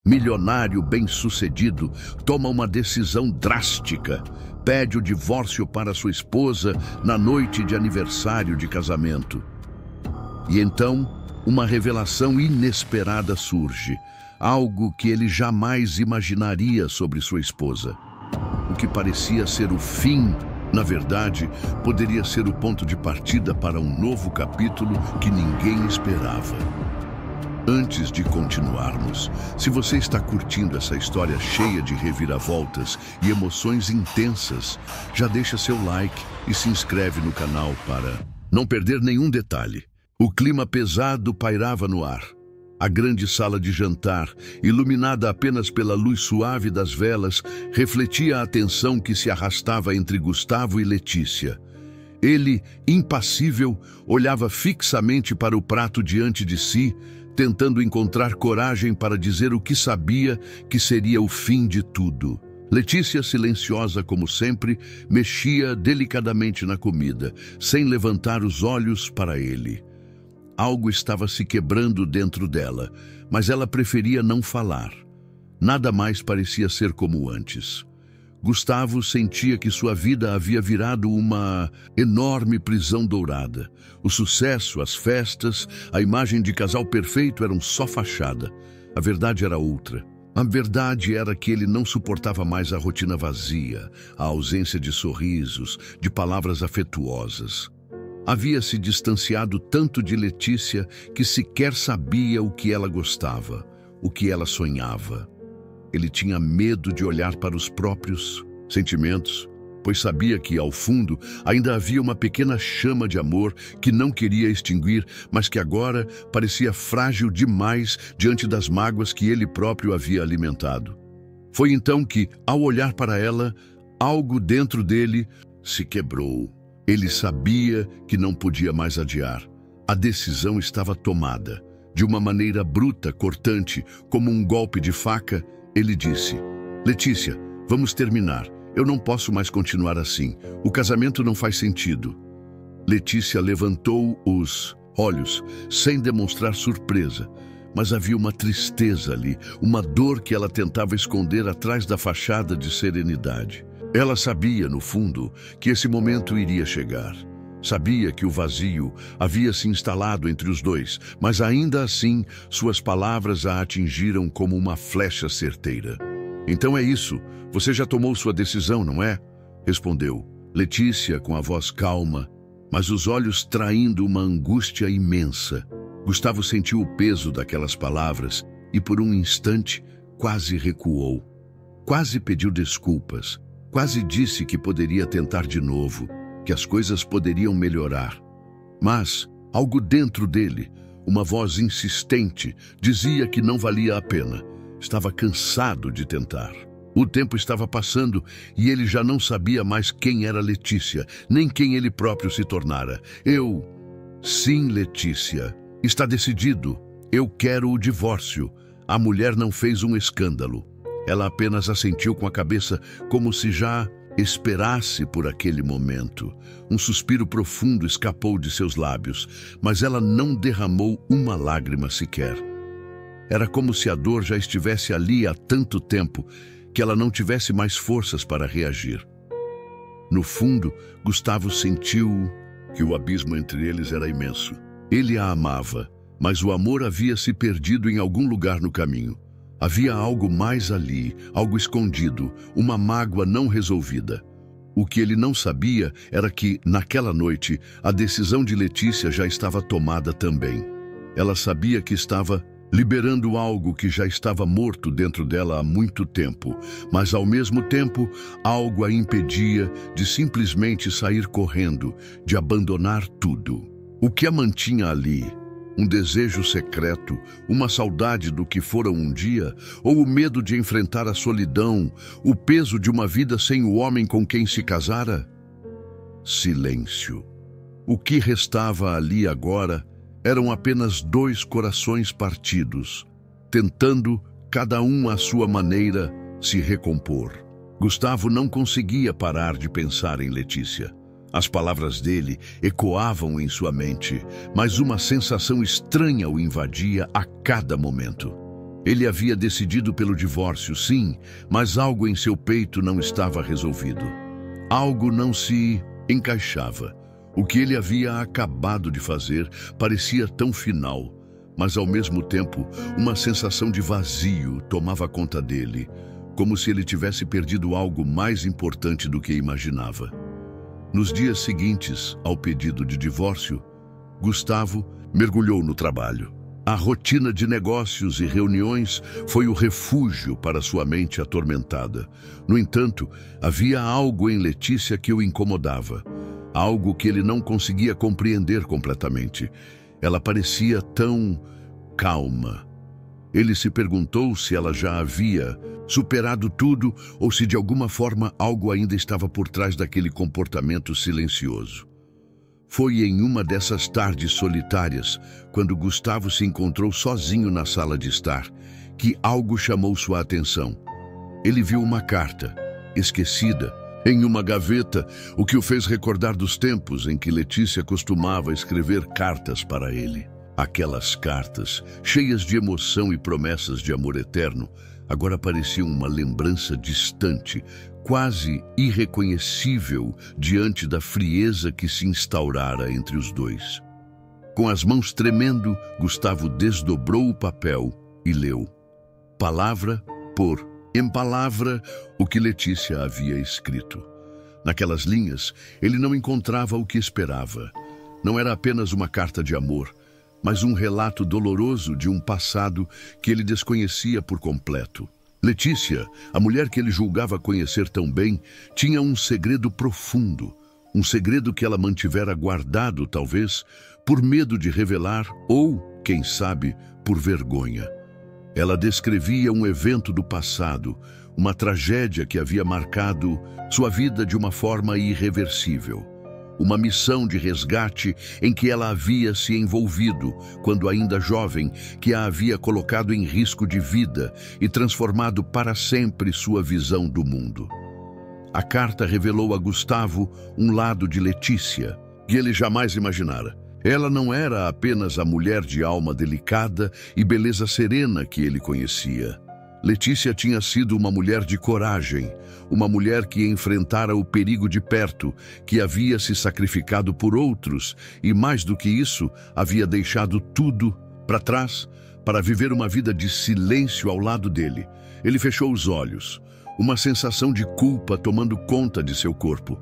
milionário bem-sucedido, toma uma decisão drástica. Pede o divórcio para sua esposa na noite de aniversário de casamento. E então, uma revelação inesperada surge, algo que ele jamais imaginaria sobre sua esposa. O que parecia ser o fim, na verdade, poderia ser o ponto de partida para um novo capítulo que ninguém esperava. Antes de continuarmos, se você está curtindo essa história cheia de reviravoltas e emoções intensas, já deixa seu like e se inscreve no canal para não perder nenhum detalhe. O clima pesado pairava no ar. A grande sala de jantar, iluminada apenas pela luz suave das velas, refletia a tensão que se arrastava entre Gustavo e Letícia. Ele, impassível, olhava fixamente para o prato diante de si, tentando encontrar coragem para dizer o que sabia que seria o fim de tudo. Letícia, silenciosa como sempre, mexia delicadamente na comida, sem levantar os olhos para ele. Algo estava se quebrando dentro dela, mas ela preferia não falar. Nada mais parecia ser como antes. Gustavo sentia que sua vida havia virado uma enorme prisão dourada. O sucesso, as festas, a imagem de casal perfeito eram só fachada. A verdade era outra. A verdade era que ele não suportava mais a rotina vazia, a ausência de sorrisos, de palavras afetuosas. Havia se distanciado tanto de Letícia que sequer sabia o que ela gostava, o que ela sonhava. Ele tinha medo de olhar para os próprios sentimentos, pois sabia que, ao fundo, ainda havia uma pequena chama de amor que não queria extinguir, mas que agora parecia frágil demais diante das mágoas que ele próprio havia alimentado. Foi então que, ao olhar para ela, algo dentro dele se quebrou. Ele sabia que não podia mais adiar. A decisão estava tomada. De uma maneira bruta, cortante, como um golpe de faca, ele disse: Letícia, vamos terminar. Eu não posso mais continuar assim. O casamento não faz sentido. Letícia levantou os olhos, sem demonstrar surpresa. Mas havia uma tristeza ali, uma dor que ela tentava esconder atrás da fachada de serenidade. Ela sabia, no fundo, que esse momento iria chegar. Sabia que o vazio havia se instalado entre os dois, mas ainda assim suas palavras a atingiram como uma flecha certeira. Então é isso, você já tomou sua decisão, não é? Respondeu Letícia com a voz calma, mas os olhos traindo uma angústia imensa. Gustavo sentiu o peso daquelas palavras e por um instante quase recuou. Quase pediu desculpas, quase disse que poderia tentar de novo, que as coisas poderiam melhorar. Mas, algo dentro dele, uma voz insistente, dizia que não valia a pena. Estava cansado de tentar. O tempo estava passando e ele já não sabia mais quem era Letícia, nem quem ele próprio se tornara. Sim, Letícia, está decidido. Eu quero o divórcio. A mulher não fez um escândalo. Ela apenas assentiu com a cabeça, como se já esperasse por aquele momento. Um suspiro profundo escapou de seus lábios, mas ela não derramou uma lágrima sequer. Era como se a dor já estivesse ali há tanto tempo que ela não tivesse mais forças para reagir. No fundo, Gustavo sentiu que o abismo entre eles era imenso. Ele a amava, mas o amor havia se perdido em algum lugar no caminho. Havia algo mais ali, algo escondido, uma mágoa não resolvida. O que ele não sabia era que, naquela noite, a decisão de Letícia já estava tomada também. Ela sabia que estava liberando algo que já estava morto dentro dela há muito tempo, mas, ao mesmo tempo, algo a impedia de simplesmente sair correndo, de abandonar tudo. O que a mantinha ali? Um desejo secreto, uma saudade do que fora um dia, ou o medo de enfrentar a solidão, o peso de uma vida sem o homem com quem se casara? Silêncio. O que restava ali agora eram apenas dois corações partidos, tentando, cada um à sua maneira, se recompor. Gustavo não conseguia parar de pensar em Letícia. As palavras dele ecoavam em sua mente, mas uma sensação estranha o invadia a cada momento. Ele havia decidido pelo divórcio, sim, mas algo em seu peito não estava resolvido. Algo não se encaixava. O que ele havia acabado de fazer parecia tão final, mas ao mesmo tempo uma sensação de vazio tomava conta dele, como se ele tivesse perdido algo mais importante do que imaginava. Nos dias seguintes ao pedido de divórcio, Gustavo mergulhou no trabalho. A rotina de negócios e reuniões foi o refúgio para sua mente atormentada. No entanto, havia algo em Letícia que o incomodava, algo que ele não conseguia compreender completamente. Ela parecia tão calma. Ele se perguntou se ela já havia superado tudo ou se de alguma forma algo ainda estava por trás daquele comportamento silencioso. Foi em uma dessas tardes solitárias, quando Gustavo se encontrou sozinho na sala de estar, que algo chamou sua atenção. Ele viu uma carta, esquecida, em uma gaveta, o que o fez recordar dos tempos em que Letícia costumava escrever cartas para ele. Aquelas cartas, cheias de emoção e promessas de amor eterno, agora pareciam uma lembrança distante, quase irreconhecível diante da frieza que se instaurara entre os dois. Com as mãos tremendo, Gustavo desdobrou o papel e leu, palavra por palavra, o que Letícia havia escrito. Naquelas linhas, ele não encontrava o que esperava. Não era apenas uma carta de amor, mas um relato doloroso de um passado que ele desconhecia por completo. Letícia, a mulher que ele julgava conhecer tão bem, tinha um segredo profundo, um segredo que ela mantivera guardado, talvez, por medo de revelar ou, quem sabe, por vergonha. Ela descrevia um evento do passado, uma tragédia que havia marcado sua vida de uma forma irreversível. Uma missão de resgate em que ela havia se envolvido, quando ainda jovem, que a havia colocado em risco de vida e transformado para sempre sua visão do mundo. A carta revelou a Gustavo um lado de Letícia que ele jamais imaginara. Ela não era apenas a mulher de alma delicada e beleza serena que ele conhecia. Letícia tinha sido uma mulher de coragem, uma mulher que enfrentara o perigo de perto, que havia se sacrificado por outros e, mais do que isso, havia deixado tudo para trás para viver uma vida de silêncio ao lado dele. Ele fechou os olhos, uma sensação de culpa tomando conta de seu corpo.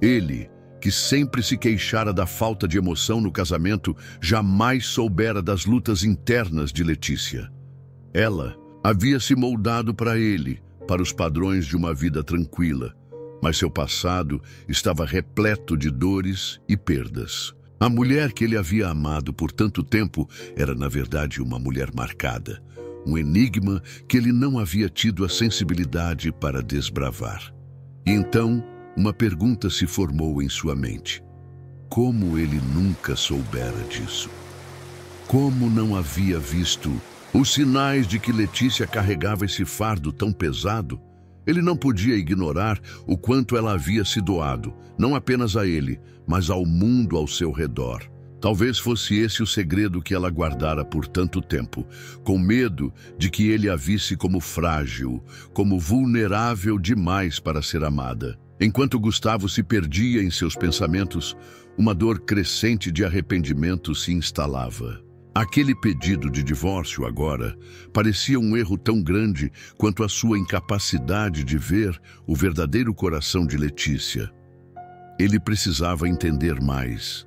Ele, que sempre se queixara da falta de emoção no casamento, jamais soubera das lutas internas de Letícia. Ela havia se moldado para ele, para os padrões de uma vida tranquila, mas seu passado estava repleto de dores e perdas. A mulher que ele havia amado por tanto tempo era, na verdade, uma mulher marcada, um enigma que ele não havia tido a sensibilidade para desbravar. E então, uma pergunta se formou em sua mente. Como ele nunca soubera disso? Como não havia visto os sinais de que Letícia carregava esse fardo tão pesado? Ele não podia ignorar o quanto ela havia se doado, não apenas a ele, mas ao mundo ao seu redor. Talvez fosse esse o segredo que ela guardara por tanto tempo, com medo de que ele a visse como frágil, como vulnerável demais para ser amada. Enquanto Gustavo se perdia em seus pensamentos, uma dor crescente de arrependimento se instalava. Aquele pedido de divórcio agora parecia um erro tão grande quanto a sua incapacidade de ver o verdadeiro coração de Letícia. Ele precisava entender mais.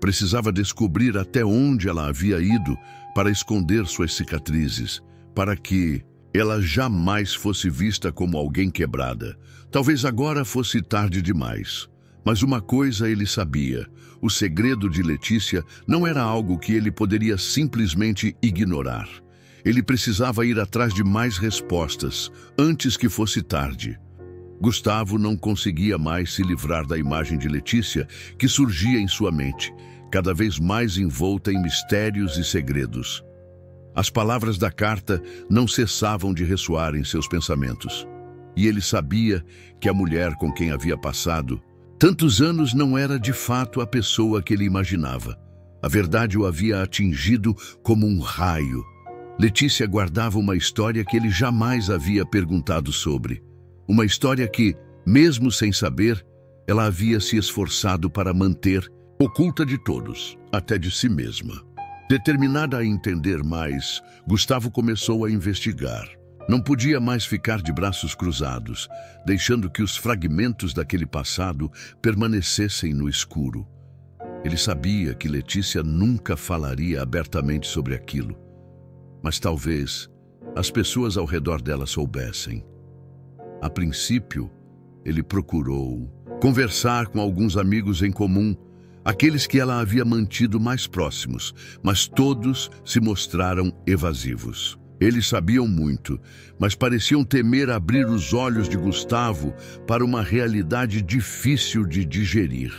Precisava descobrir até onde ela havia ido para esconder suas cicatrizes, para que ela jamais fosse vista como alguém quebrada. Talvez agora fosse tarde demais. Mas uma coisa ele sabia: o segredo de Letícia não era algo que ele poderia simplesmente ignorar. Ele precisava ir atrás de mais respostas, antes que fosse tarde. Gustavo não conseguia mais se livrar da imagem de Letícia que surgia em sua mente, cada vez mais envolta em mistérios e segredos. As palavras da carta não cessavam de ressoar em seus pensamentos. E ele sabia que a mulher com quem havia passado tantos anos não era de fato a pessoa que ele imaginava. A verdade o havia atingido como um raio. Letícia guardava uma história que ele jamais havia perguntado sobre. Uma história que, mesmo sem saber, ela havia se esforçado para manter oculta de todos, até de si mesma. Determinada a entender mais, Gustavo começou a investigar. Não podia mais ficar de braços cruzados, deixando que os fragmentos daquele passado permanecessem no escuro. Ele sabia que Letícia nunca falaria abertamente sobre aquilo, mas talvez as pessoas ao redor dela soubessem. A princípio, ele procurou conversar com alguns amigos em comum, aqueles que ela havia mantido mais próximos, mas todos se mostraram evasivos. Eles sabiam muito, mas pareciam temer abrir os olhos de Gustavo para uma realidade difícil de digerir.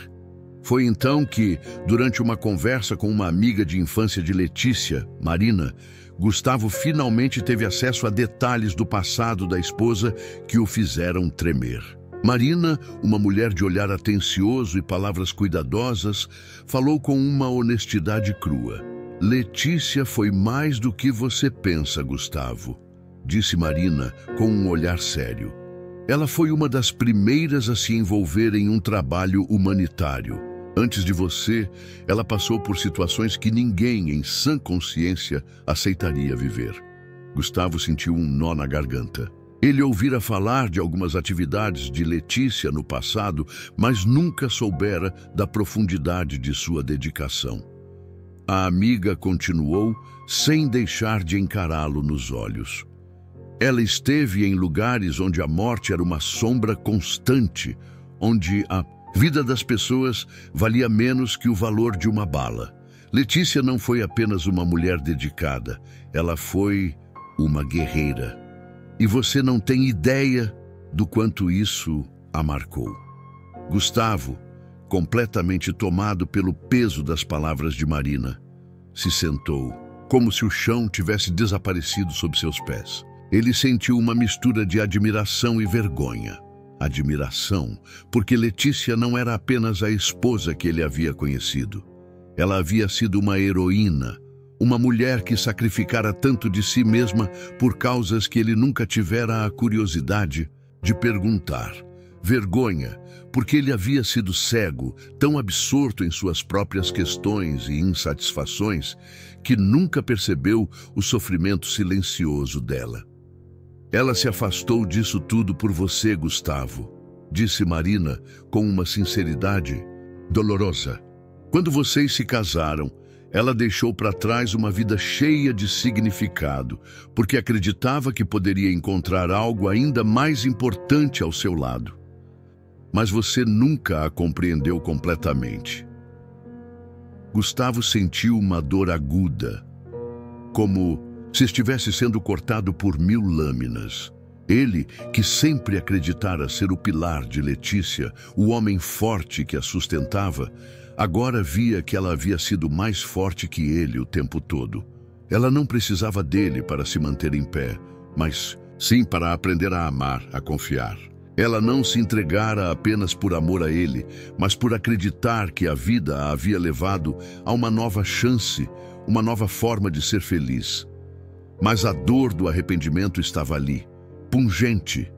Foi então que, durante uma conversa com uma amiga de infância de Letícia, Marina, Gustavo finalmente teve acesso a detalhes do passado da esposa que o fizeram tremer. Marina, uma mulher de olhar atencioso e palavras cuidadosas, falou com uma honestidade crua. Letícia foi mais do que você pensa, Gustavo, disse Marina com um olhar sério. Ela foi uma das primeiras a se envolver em um trabalho humanitário. Antes de você, ela passou por situações que ninguém, em sã consciência, aceitaria viver. Gustavo sentiu um nó na garganta. Ele ouvira falar de algumas atividades de Letícia no passado, mas nunca soubera da profundidade de sua dedicação. A amiga continuou, sem deixar de encará-lo nos olhos. Ela esteve em lugares onde a morte era uma sombra constante, onde a vida das pessoas valia menos que o valor de uma bala. Letícia não foi apenas uma mulher dedicada, ela foi uma guerreira. E você não tem ideia do quanto isso a marcou. Gustavo, completamente tomado pelo peso das palavras de Marina, se sentou, como se o chão tivesse desaparecido sob seus pés. Ele sentiu uma mistura de admiração e vergonha. Admiração, porque Letícia não era apenas a esposa que ele havia conhecido. Ela havia sido uma heroína, uma mulher que sacrificara tanto de si mesma por causas que ele nunca tivera a curiosidade de perguntar. Vergonha, porque ele havia sido cego, tão absorto em suas próprias questões e insatisfações, que nunca percebeu o sofrimento silencioso dela. Ela se afastou disso tudo por você, Gustavo, disse Marina com uma sinceridade dolorosa. Quando vocês se casaram, ela deixou para trás uma vida cheia de significado, porque acreditava que poderia encontrar algo ainda mais importante ao seu lado. Mas você nunca a compreendeu completamente. Gustavo sentiu uma dor aguda, como se estivesse sendo cortado por 1000 lâminas. Ele, que sempre acreditara ser o pilar de Letícia, o homem forte que a sustentava, agora via que ela havia sido mais forte que ele o tempo todo. Ela não precisava dele para se manter em pé, mas sim para aprender a amar, a confiar. Ela não se entregara apenas por amor a ele, mas por acreditar que a vida a havia levado a uma nova chance, uma nova forma de ser feliz. Mas a dor do arrependimento estava ali, pungente.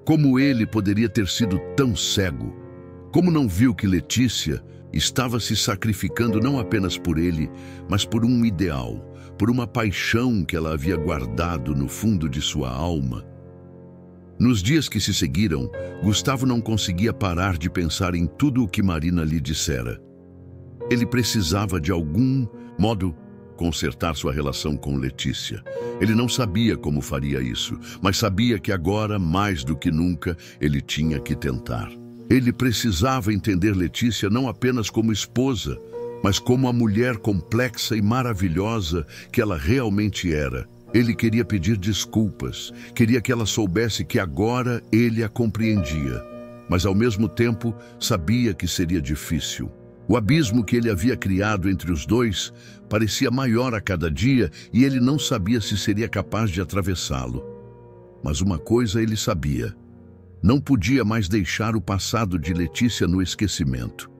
Como ele poderia ter sido tão cego? Como não viu que Letícia estava se sacrificando não apenas por ele, mas por um ideal, por uma paixão que ela havia guardado no fundo de sua alma? Nos dias que se seguiram, Gustavo não conseguia parar de pensar em tudo o que Marina lhe dissera. Ele precisava, de algum modo, consertar sua relação com Letícia. Ele não sabia como faria isso, mas sabia que agora, mais do que nunca, ele tinha que tentar. Ele precisava entender Letícia não apenas como esposa, mas como a mulher complexa e maravilhosa que ela realmente era. Ele queria pedir desculpas, queria que ela soubesse que agora ele a compreendia, mas ao mesmo tempo sabia que seria difícil. O abismo que ele havia criado entre os dois parecia maior a cada dia e ele não sabia se seria capaz de atravessá-lo. Mas uma coisa ele sabia: não podia mais deixar o passado de Letícia no esquecimento.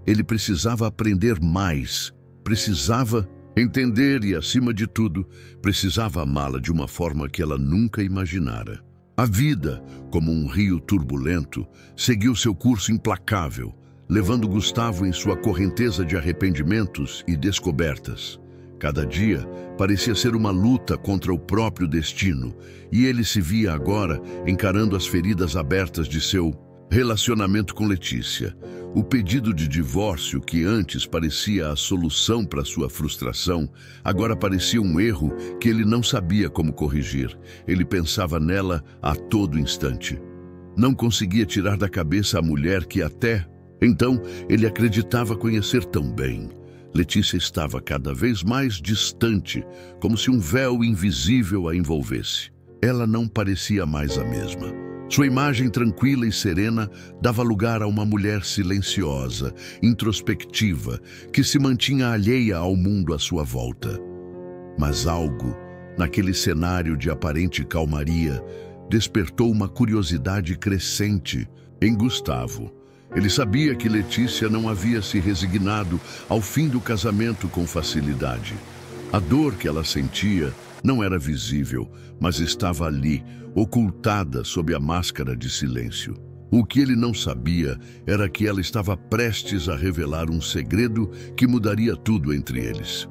Ele precisava aprender mais, precisava Entender e, acima de tudo, precisava amá-la de uma forma que ela nunca imaginara. A vida, como um rio turbulento, seguiu seu curso implacável, levando Gustavo em sua correnteza de arrependimentos e descobertas. Cada dia parecia ser uma luta contra o próprio destino, e ele se via agora encarando as feridas abertas de seu relacionamento com Letícia. O pedido de divórcio, que antes parecia a solução para sua frustração, agora parecia um erro que ele não sabia como corrigir. Ele pensava nela a todo instante. Não conseguia tirar da cabeça a mulher que até então ele acreditava conhecer tão bem. Letícia estava cada vez mais distante, como se um véu invisível a envolvesse. Ela não parecia mais a mesma. Sua imagem tranquila e serena dava lugar a uma mulher silenciosa, introspectiva, que se mantinha alheia ao mundo à sua volta. Mas algo, naquele cenário de aparente calmaria, despertou uma curiosidade crescente em Gustavo. Ele sabia que Letícia não havia se resignado ao fim do casamento com facilidade. A dor que ela sentia não era visível, mas estava ali, ocultada sob a máscara de silêncio. O que ele não sabia era que ela estava prestes a revelar um segredo que mudaria tudo entre eles.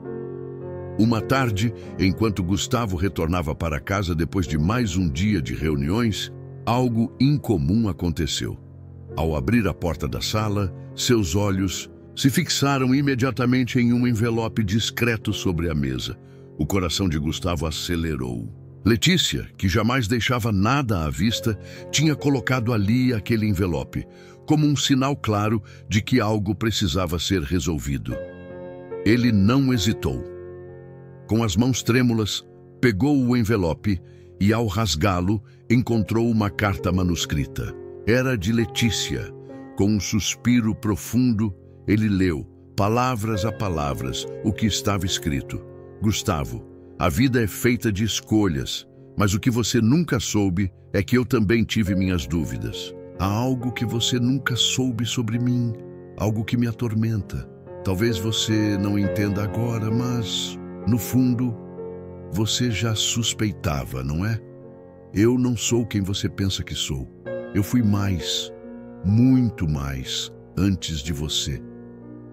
Uma tarde, enquanto Gustavo retornava para casa depois de mais um dia de reuniões, algo incomum aconteceu. Ao abrir a porta da sala, seus olhos se fixaram imediatamente em um envelope discreto sobre a mesa. O coração de Gustavo acelerou. Letícia, que jamais deixava nada à vista, tinha colocado ali aquele envelope, como um sinal claro de que algo precisava ser resolvido. Ele não hesitou. Com as mãos trêmulas, pegou o envelope e, ao rasgá-lo, encontrou uma carta manuscrita. Era de Letícia. Com um suspiro profundo, ele leu, palavras a palavras, o que estava escrito. Gustavo, a vida é feita de escolhas, mas o que você nunca soube é que eu também tive minhas dúvidas. Há algo que você nunca soube sobre mim, algo que me atormenta. Talvez você não entenda agora, mas, no fundo, você já suspeitava, não é? Eu não sou quem você pensa que sou. Eu fui mais, muito mais, antes de você.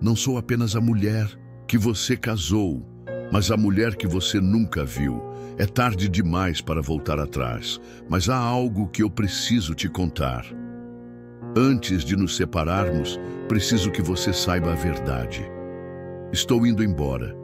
Não sou apenas a mulher que você casou, mas a mulher que você nunca viu. É tarde demais para voltar atrás, mas há algo que eu preciso te contar. Antes de nos separarmos, preciso que você saiba a verdade. Estou indo embora,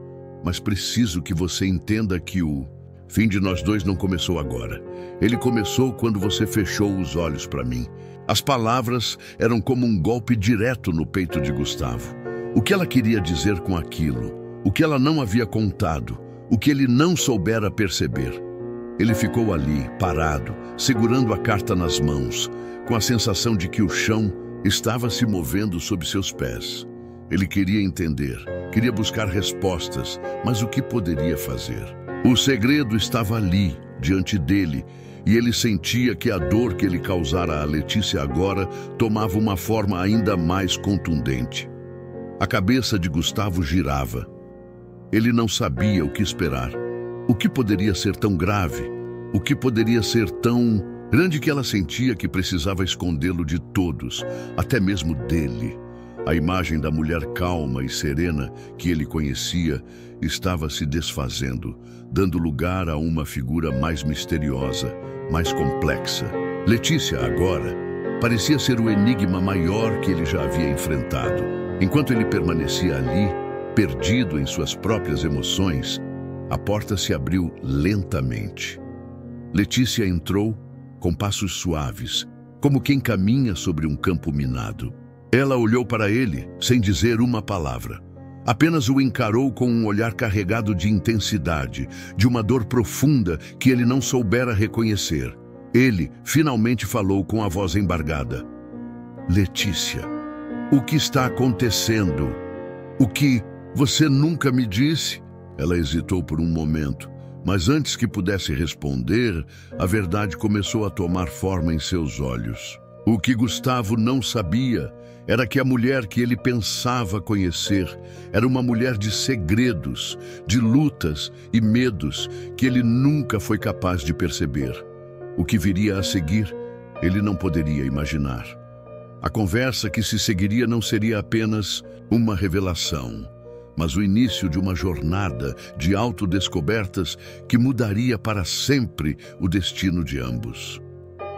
mas preciso que você entenda que o fim de nós dois não começou agora. Ele começou quando você fechou os olhos para mim. As palavras eram como um golpe direto no peito de Gustavo. O que ela queria dizer com aquilo? O que ela não havia contado, o que ele não soubera perceber. Ele ficou ali, parado, segurando a carta nas mãos, com a sensação de que o chão estava se movendo sob seus pés. Ele queria entender, queria buscar respostas, mas o que poderia fazer? O segredo estava ali, diante dele, e ele sentia que a dor que ele causara a Letícia agora tomava uma forma ainda mais contundente. A cabeça de Gustavo girava. Ele não sabia o que esperar. O que poderia ser tão grave? O que poderia ser tão grande que ela sentia que precisava escondê-lo de todos, até mesmo dele? A imagem da mulher calma e serena que ele conhecia estava se desfazendo, dando lugar a uma figura mais misteriosa, mais complexa. Letícia, agora, parecia ser o enigma maior que ele já havia enfrentado. Enquanto ele permanecia ali, perdido em suas próprias emoções, a porta se abriu lentamente. Letícia entrou com passos suaves, como quem caminha sobre um campo minado. Ela olhou para ele, sem dizer uma palavra. Apenas o encarou com um olhar carregado de intensidade, de uma dor profunda que ele não soubera reconhecer. Ele finalmente falou com a voz embargada. Letícia, o que está acontecendo? O que você nunca me disse? Ela hesitou por um momento, mas antes que pudesse responder, a verdade começou a tomar forma em seus olhos. O que Gustavo não sabia era que a mulher que ele pensava conhecer era uma mulher de segredos, de lutas e medos que ele nunca foi capaz de perceber. O que viria a seguir, ele não poderia imaginar. A conversa que se seguiria não seria apenas uma revelação, mas o início de uma jornada de autodescobertas que mudaria para sempre o destino de ambos.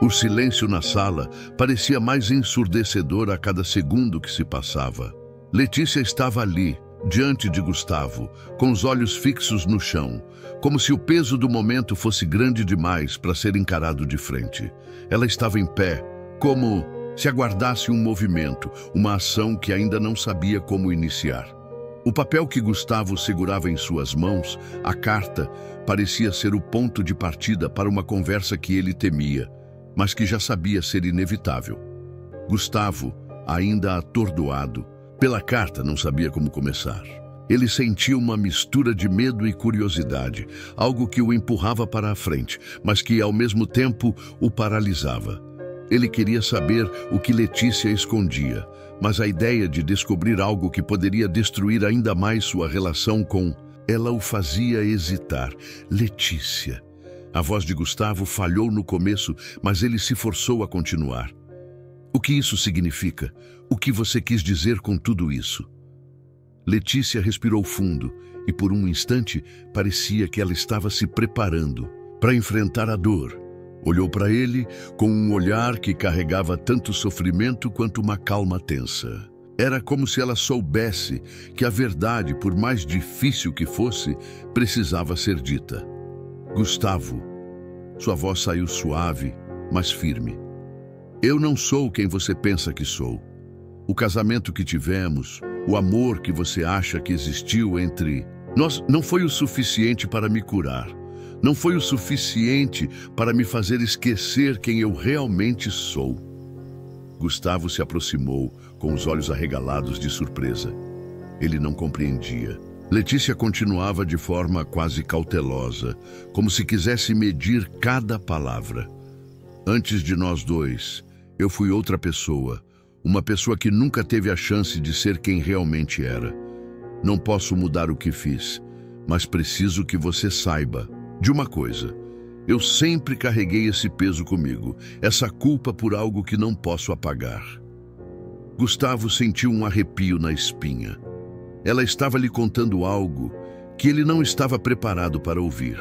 O silêncio na sala parecia mais ensurdecedor a cada segundo que se passava. Letícia estava ali, diante de Gustavo, com os olhos fixos no chão, como se o peso do momento fosse grande demais para ser encarado de frente. Ela estava em pé, como se aguardasse um movimento, uma ação que ainda não sabia como iniciar. O papel que Gustavo segurava em suas mãos, a carta, parecia ser o ponto de partida para uma conversa que ele temia, mas que já sabia ser inevitável. Gustavo, ainda atordoado pela carta, não sabia como começar. Ele sentia uma mistura de medo e curiosidade, algo que o empurrava para a frente, mas que, ao mesmo tempo, o paralisava. Ele queria saber o que Letícia escondia, mas a ideia de descobrir algo que poderia destruir ainda mais sua relação com ela o fazia hesitar. Letícia. A voz de Gustavo falhou no começo, mas ele se forçou a continuar. O que isso significa? O que você quis dizer com tudo isso? Letícia respirou fundo e por um instante parecia que ela estava se preparando para enfrentar a dor. Olhou para ele com um olhar que carregava tanto sofrimento quanto uma calma tensa. Era como se ela soubesse que a verdade, por mais difícil que fosse, precisava ser dita. Gustavo, sua voz saiu suave, mas firme. Eu não sou quem você pensa que sou. O casamento que tivemos, o amor que você acha que existiu entre nós não foi o suficiente para me curar. Não foi o suficiente para me fazer esquecer quem eu realmente sou. Gustavo se aproximou, com os olhos arregalados de surpresa. Ele não compreendia. Letícia continuava de forma quase cautelosa, como se quisesse medir cada palavra. Antes de nós dois, eu fui outra pessoa, uma pessoa que nunca teve a chance de ser quem realmente era. Não posso mudar o que fiz, mas preciso que você saiba de uma coisa. Eu sempre carreguei esse peso comigo, essa culpa por algo que não posso apagar. Gustavo sentiu um arrepio na espinha. Ela estava lhe contando algo que ele não estava preparado para ouvir.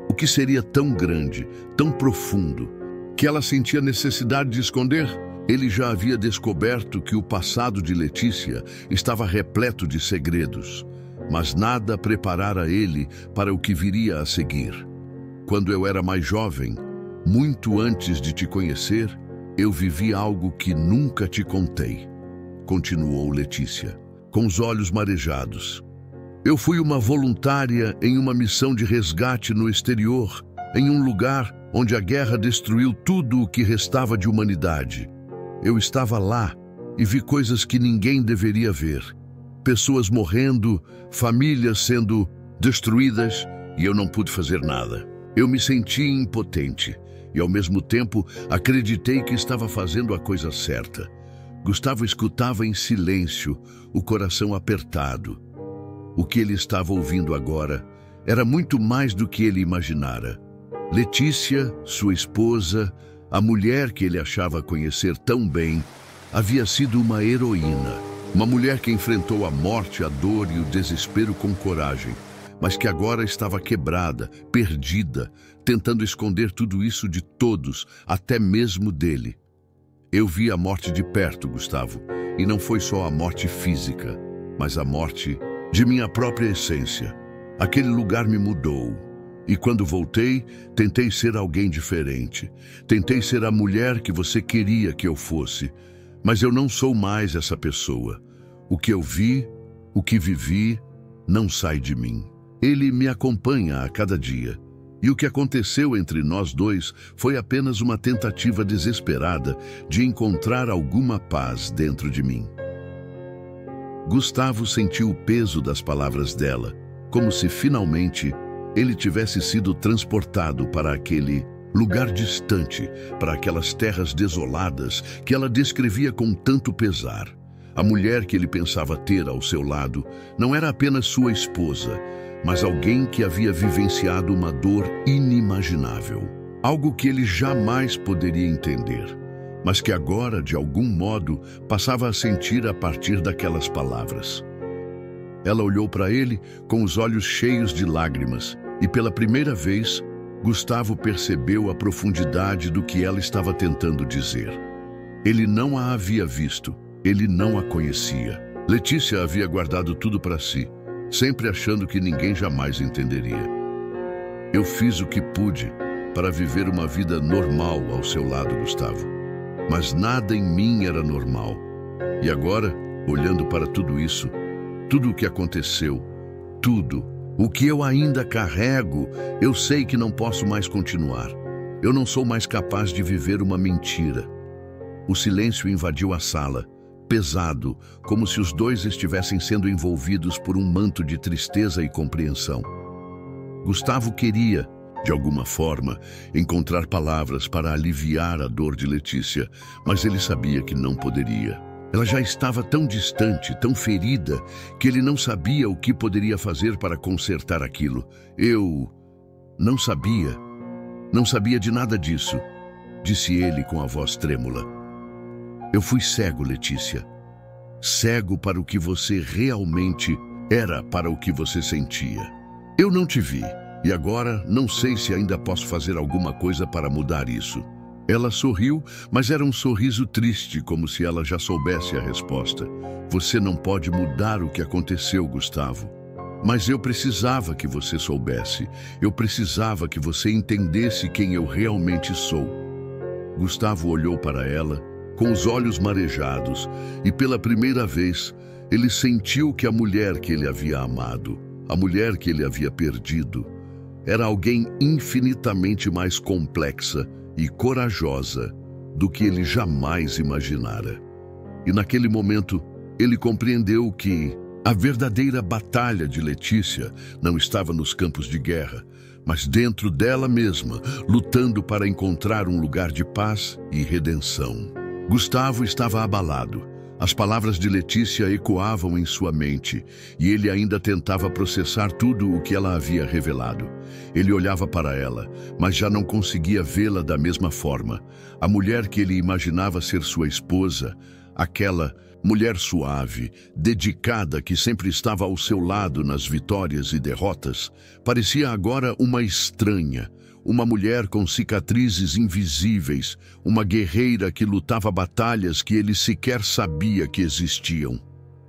O que seria tão grande, tão profundo, que ela sentia necessidade de esconder? Ele já havia descoberto que o passado de Letícia estava repleto de segredos, mas nada preparara ele para o que viria a seguir. Quando eu era mais jovem, muito antes de te conhecer, eu vivi algo que nunca te contei, continuou Letícia, com os olhos marejados. Eu fui uma voluntária em uma missão de resgate no exterior, em um lugar onde a guerra destruiu tudo o que restava de humanidade. Eu estava lá e vi coisas que ninguém deveria ver. Pessoas morrendo, famílias sendo destruídas, e eu não pude fazer nada. Eu me senti impotente e, ao mesmo tempo, acreditei que estava fazendo a coisa certa. Gustavo escutava em silêncio, o coração apertado. O que ele estava ouvindo agora era muito mais do que ele imaginara. Letícia, sua esposa, a mulher que ele achava conhecer tão bem, havia sido uma heroína. Uma mulher que enfrentou a morte, a dor e o desespero com coragem, mas que agora estava quebrada, perdida, tentando esconder tudo isso de todos, até mesmo dele. Eu vi a morte de perto, Gustavo, e não foi só a morte física, mas a morte de minha própria essência. Aquele lugar me mudou, e quando voltei, tentei ser alguém diferente. Tentei ser a mulher que você queria que eu fosse, mas eu não sou mais essa pessoa. O que eu vi, o que vivi, não sai de mim. Ele me acompanha a cada dia. E o que aconteceu entre nós dois foi apenas uma tentativa desesperada de encontrar alguma paz dentro de mim. Gustavo sentiu o peso das palavras dela, como se finalmente ele tivesse sido transportado para aquele lugar distante para aquelas terras desoladas que ela descrevia com tanto pesar. A mulher que ele pensava ter ao seu lado não era apenas sua esposa, mas alguém que havia vivenciado uma dor inimaginável. Algo que ele jamais poderia entender, mas que agora, de algum modo, passava a sentir a partir daquelas palavras. Ela olhou para ele com os olhos cheios de lágrimas e, pela primeira vez, Gustavo percebeu a profundidade do que ela estava tentando dizer. Ele não a havia visto, ele não a conhecia. Letícia havia guardado tudo para si, sempre achando que ninguém jamais entenderia. Eu fiz o que pude para viver uma vida normal ao seu lado, Gustavo. Mas nada em mim era normal. E agora, olhando para tudo isso, tudo o que aconteceu, tudo o que eu ainda carrego, eu sei que não posso mais continuar. Eu não sou mais capaz de viver uma mentira. O silêncio invadiu a sala, pesado, como se os dois estivessem sendo envolvidos por um manto de tristeza e compreensão. Gustavo queria, de alguma forma, encontrar palavras para aliviar a dor de Letícia, mas ele sabia que não poderia. Ela já estava tão distante, tão ferida, que ele não sabia o que poderia fazer para consertar aquilo. Eu não sabia de nada disso, disse ele com a voz trêmula. Eu fui cego, Letícia. Cego para o que você realmente era, para o que você sentia. Eu não te vi, e agora não sei se ainda posso fazer alguma coisa para mudar isso. Ela sorriu, mas era um sorriso triste, como se ela já soubesse a resposta. Você não pode mudar o que aconteceu, Gustavo. Mas eu precisava que você soubesse. Eu precisava que você entendesse quem eu realmente sou. Gustavo olhou para ela, com os olhos marejados, e pela primeira vez, ele sentiu que a mulher que ele havia amado, a mulher que ele havia perdido, era alguém infinitamente mais complexa e corajosa do que ele jamais imaginara. E naquele momento, ele compreendeu que a verdadeira batalha de Letícia não estava nos campos de guerra, mas dentro dela mesma, lutando para encontrar um lugar de paz e redenção. Gustavo estava abalado. As palavras de Letícia ecoavam em sua mente, e ele ainda tentava processar tudo o que ela havia revelado. Ele olhava para ela, mas já não conseguia vê-la da mesma forma. A mulher que ele imaginava ser sua esposa, aquela mulher suave, dedicada, que sempre estava ao seu lado nas vitórias e derrotas, parecia agora uma estranha, uma mulher com cicatrizes invisíveis, uma guerreira que lutava batalhas que ele sequer sabia que existiam.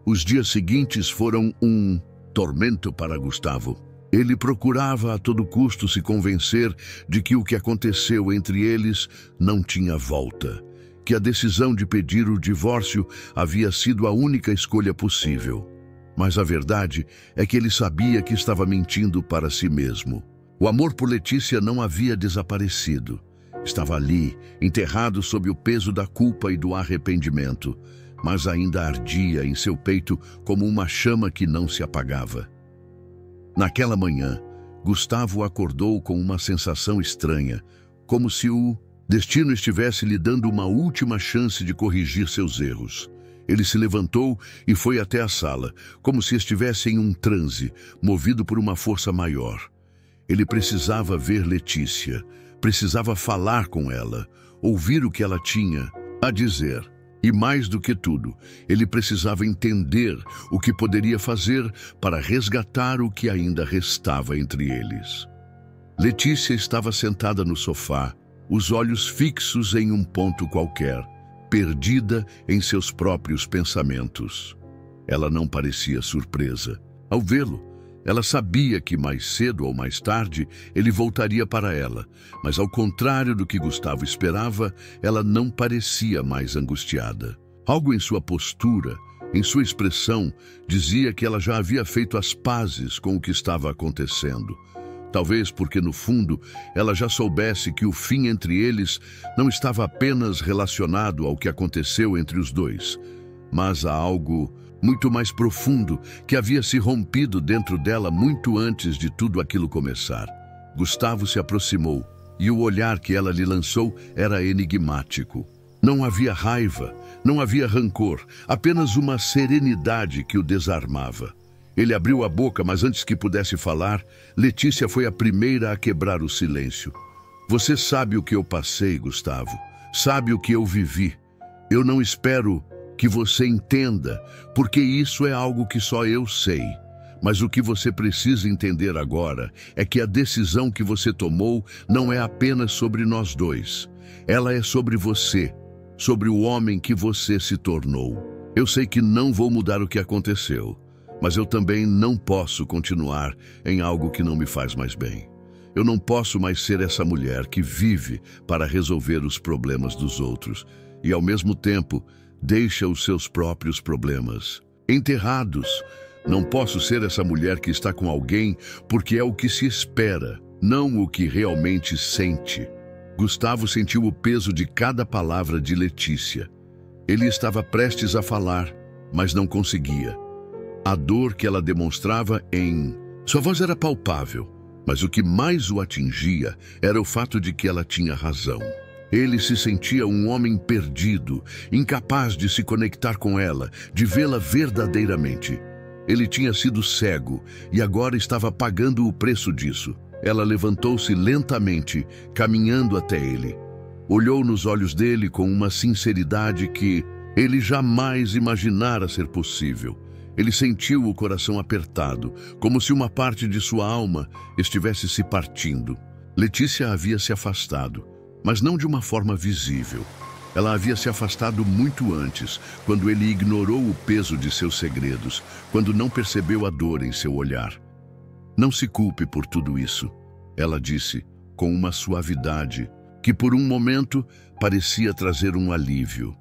Os dias seguintes foram um tormento para Gustavo. Ele procurava a todo custo se convencer de que o que aconteceu entre eles não tinha volta, que a decisão de pedir o divórcio havia sido a única escolha possível. Mas a verdade é que ele sabia que estava mentindo para si mesmo. O amor por Letícia não havia desaparecido. Estava ali, enterrado sob o peso da culpa e do arrependimento, mas ainda ardia em seu peito como uma chama que não se apagava. Naquela manhã, Gustavo acordou com uma sensação estranha, como se o destino estivesse lhe dando uma última chance de corrigir seus erros. Ele se levantou e foi até a sala, como se estivesse em um transe, movido por uma força maior. Ele precisava ver Letícia, precisava falar com ela, ouvir o que ela tinha a dizer. E mais do que tudo, ele precisava entender o que poderia fazer para resgatar o que ainda restava entre eles. Letícia estava sentada no sofá, os olhos fixos em um ponto qualquer, perdida em seus próprios pensamentos. Ela não parecia surpresa. Ao vê-lo, ela sabia que mais cedo ou mais tarde ele voltaria para ela, mas ao contrário do que Gustavo esperava, ela não parecia mais angustiada. Algo em sua postura, em sua expressão, dizia que ela já havia feito as pazes com o que estava acontecendo. Talvez porque, no fundo, ela já soubesse que o fim entre eles não estava apenas relacionado ao que aconteceu entre os dois, mas a algo muito mais profundo que havia se rompido dentro dela muito antes de tudo aquilo começar. Gustavo se aproximou, e o olhar que ela lhe lançou era enigmático. Não havia raiva, não havia rancor, apenas uma serenidade que o desarmava. Ele abriu a boca, mas antes que pudesse falar, Letícia foi a primeira a quebrar o silêncio. Você sabe o que eu passei, Gustavo. Sabe o que eu vivi. Eu não espero que você entenda, porque isso é algo que só eu sei. Mas o que você precisa entender agora é que a decisão que você tomou não é apenas sobre nós dois. Ela é sobre você, sobre o homem que você se tornou. Eu sei que não vou mudar o que aconteceu, mas eu também não posso continuar em algo que não me faz mais bem. Eu não posso mais ser essa mulher que vive para resolver os problemas dos outros e, ao mesmo tempo, deixa os seus próprios problemas enterrados. Não posso ser essa mulher que está com alguém porque é o que se espera, não o que realmente sente. Gustavo sentiu o peso de cada palavra de Letícia. Ele estava prestes a falar, mas não conseguia. A dor que ela demonstrava sua voz era palpável, mas o que mais o atingia era o fato de que ela tinha razão. Ele se sentia um homem perdido, incapaz de se conectar com ela, de vê-la verdadeiramente. Ele tinha sido cego e agora estava pagando o preço disso. Ela levantou-se lentamente, caminhando até ele. Olhou nos olhos dele com uma sinceridade que ele jamais imaginara ser possível. Ele sentiu o coração apertado, como se uma parte de sua alma estivesse se partindo. Letícia havia se afastado, mas não de uma forma visível. Ela havia se afastado muito antes, quando ele ignorou o peso de seus segredos, quando não percebeu a dor em seu olhar. Não se culpe por tudo isso, ela disse, com uma suavidade que por um momento parecia trazer um alívio.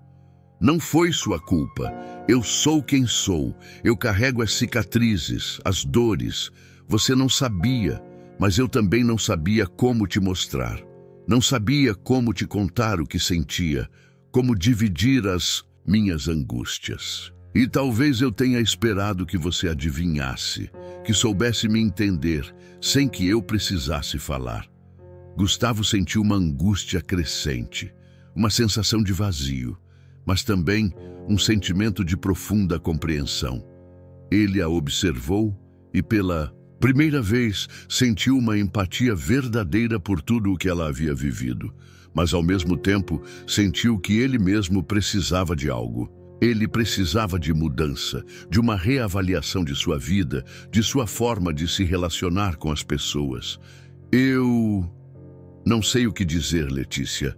Não foi sua culpa. Eu sou quem sou. Eu carrego as cicatrizes, as dores. Você não sabia, mas eu também não sabia como te mostrar. Não sabia como te contar o que sentia, como dividir as minhas angústias. E talvez eu tenha esperado que você adivinhasse, que soubesse me entender, sem que eu precisasse falar. Gustavo sentiu uma angústia crescente, uma sensação de vazio, mas também um sentimento de profunda compreensão. Ele a observou e, pela primeira vez, sentiu uma empatia verdadeira por tudo o que ela havia vivido, mas, ao mesmo tempo, sentiu que ele mesmo precisava de algo. Ele precisava de mudança, de uma reavaliação de sua vida, de sua forma de se relacionar com as pessoas. Eu não sei o que dizer, Letícia.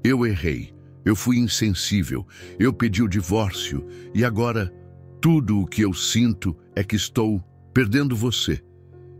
Eu errei. Eu fui insensível, eu pedi o divórcio e agora tudo o que eu sinto é que estou perdendo você.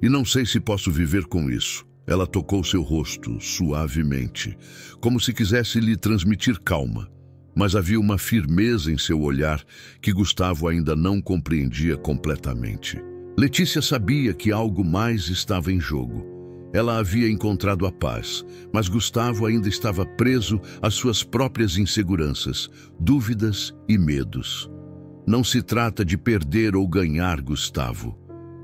E não sei se posso viver com isso. Ela tocou seu rosto suavemente, como se quisesse lhe transmitir calma. Mas havia uma firmeza em seu olhar que Gustavo ainda não compreendia completamente. Letícia sabia que algo mais estava em jogo. Ela havia encontrado a paz, mas Gustavo ainda estava preso às suas próprias inseguranças, dúvidas e medos. Não se trata de perder ou ganhar, Gustavo.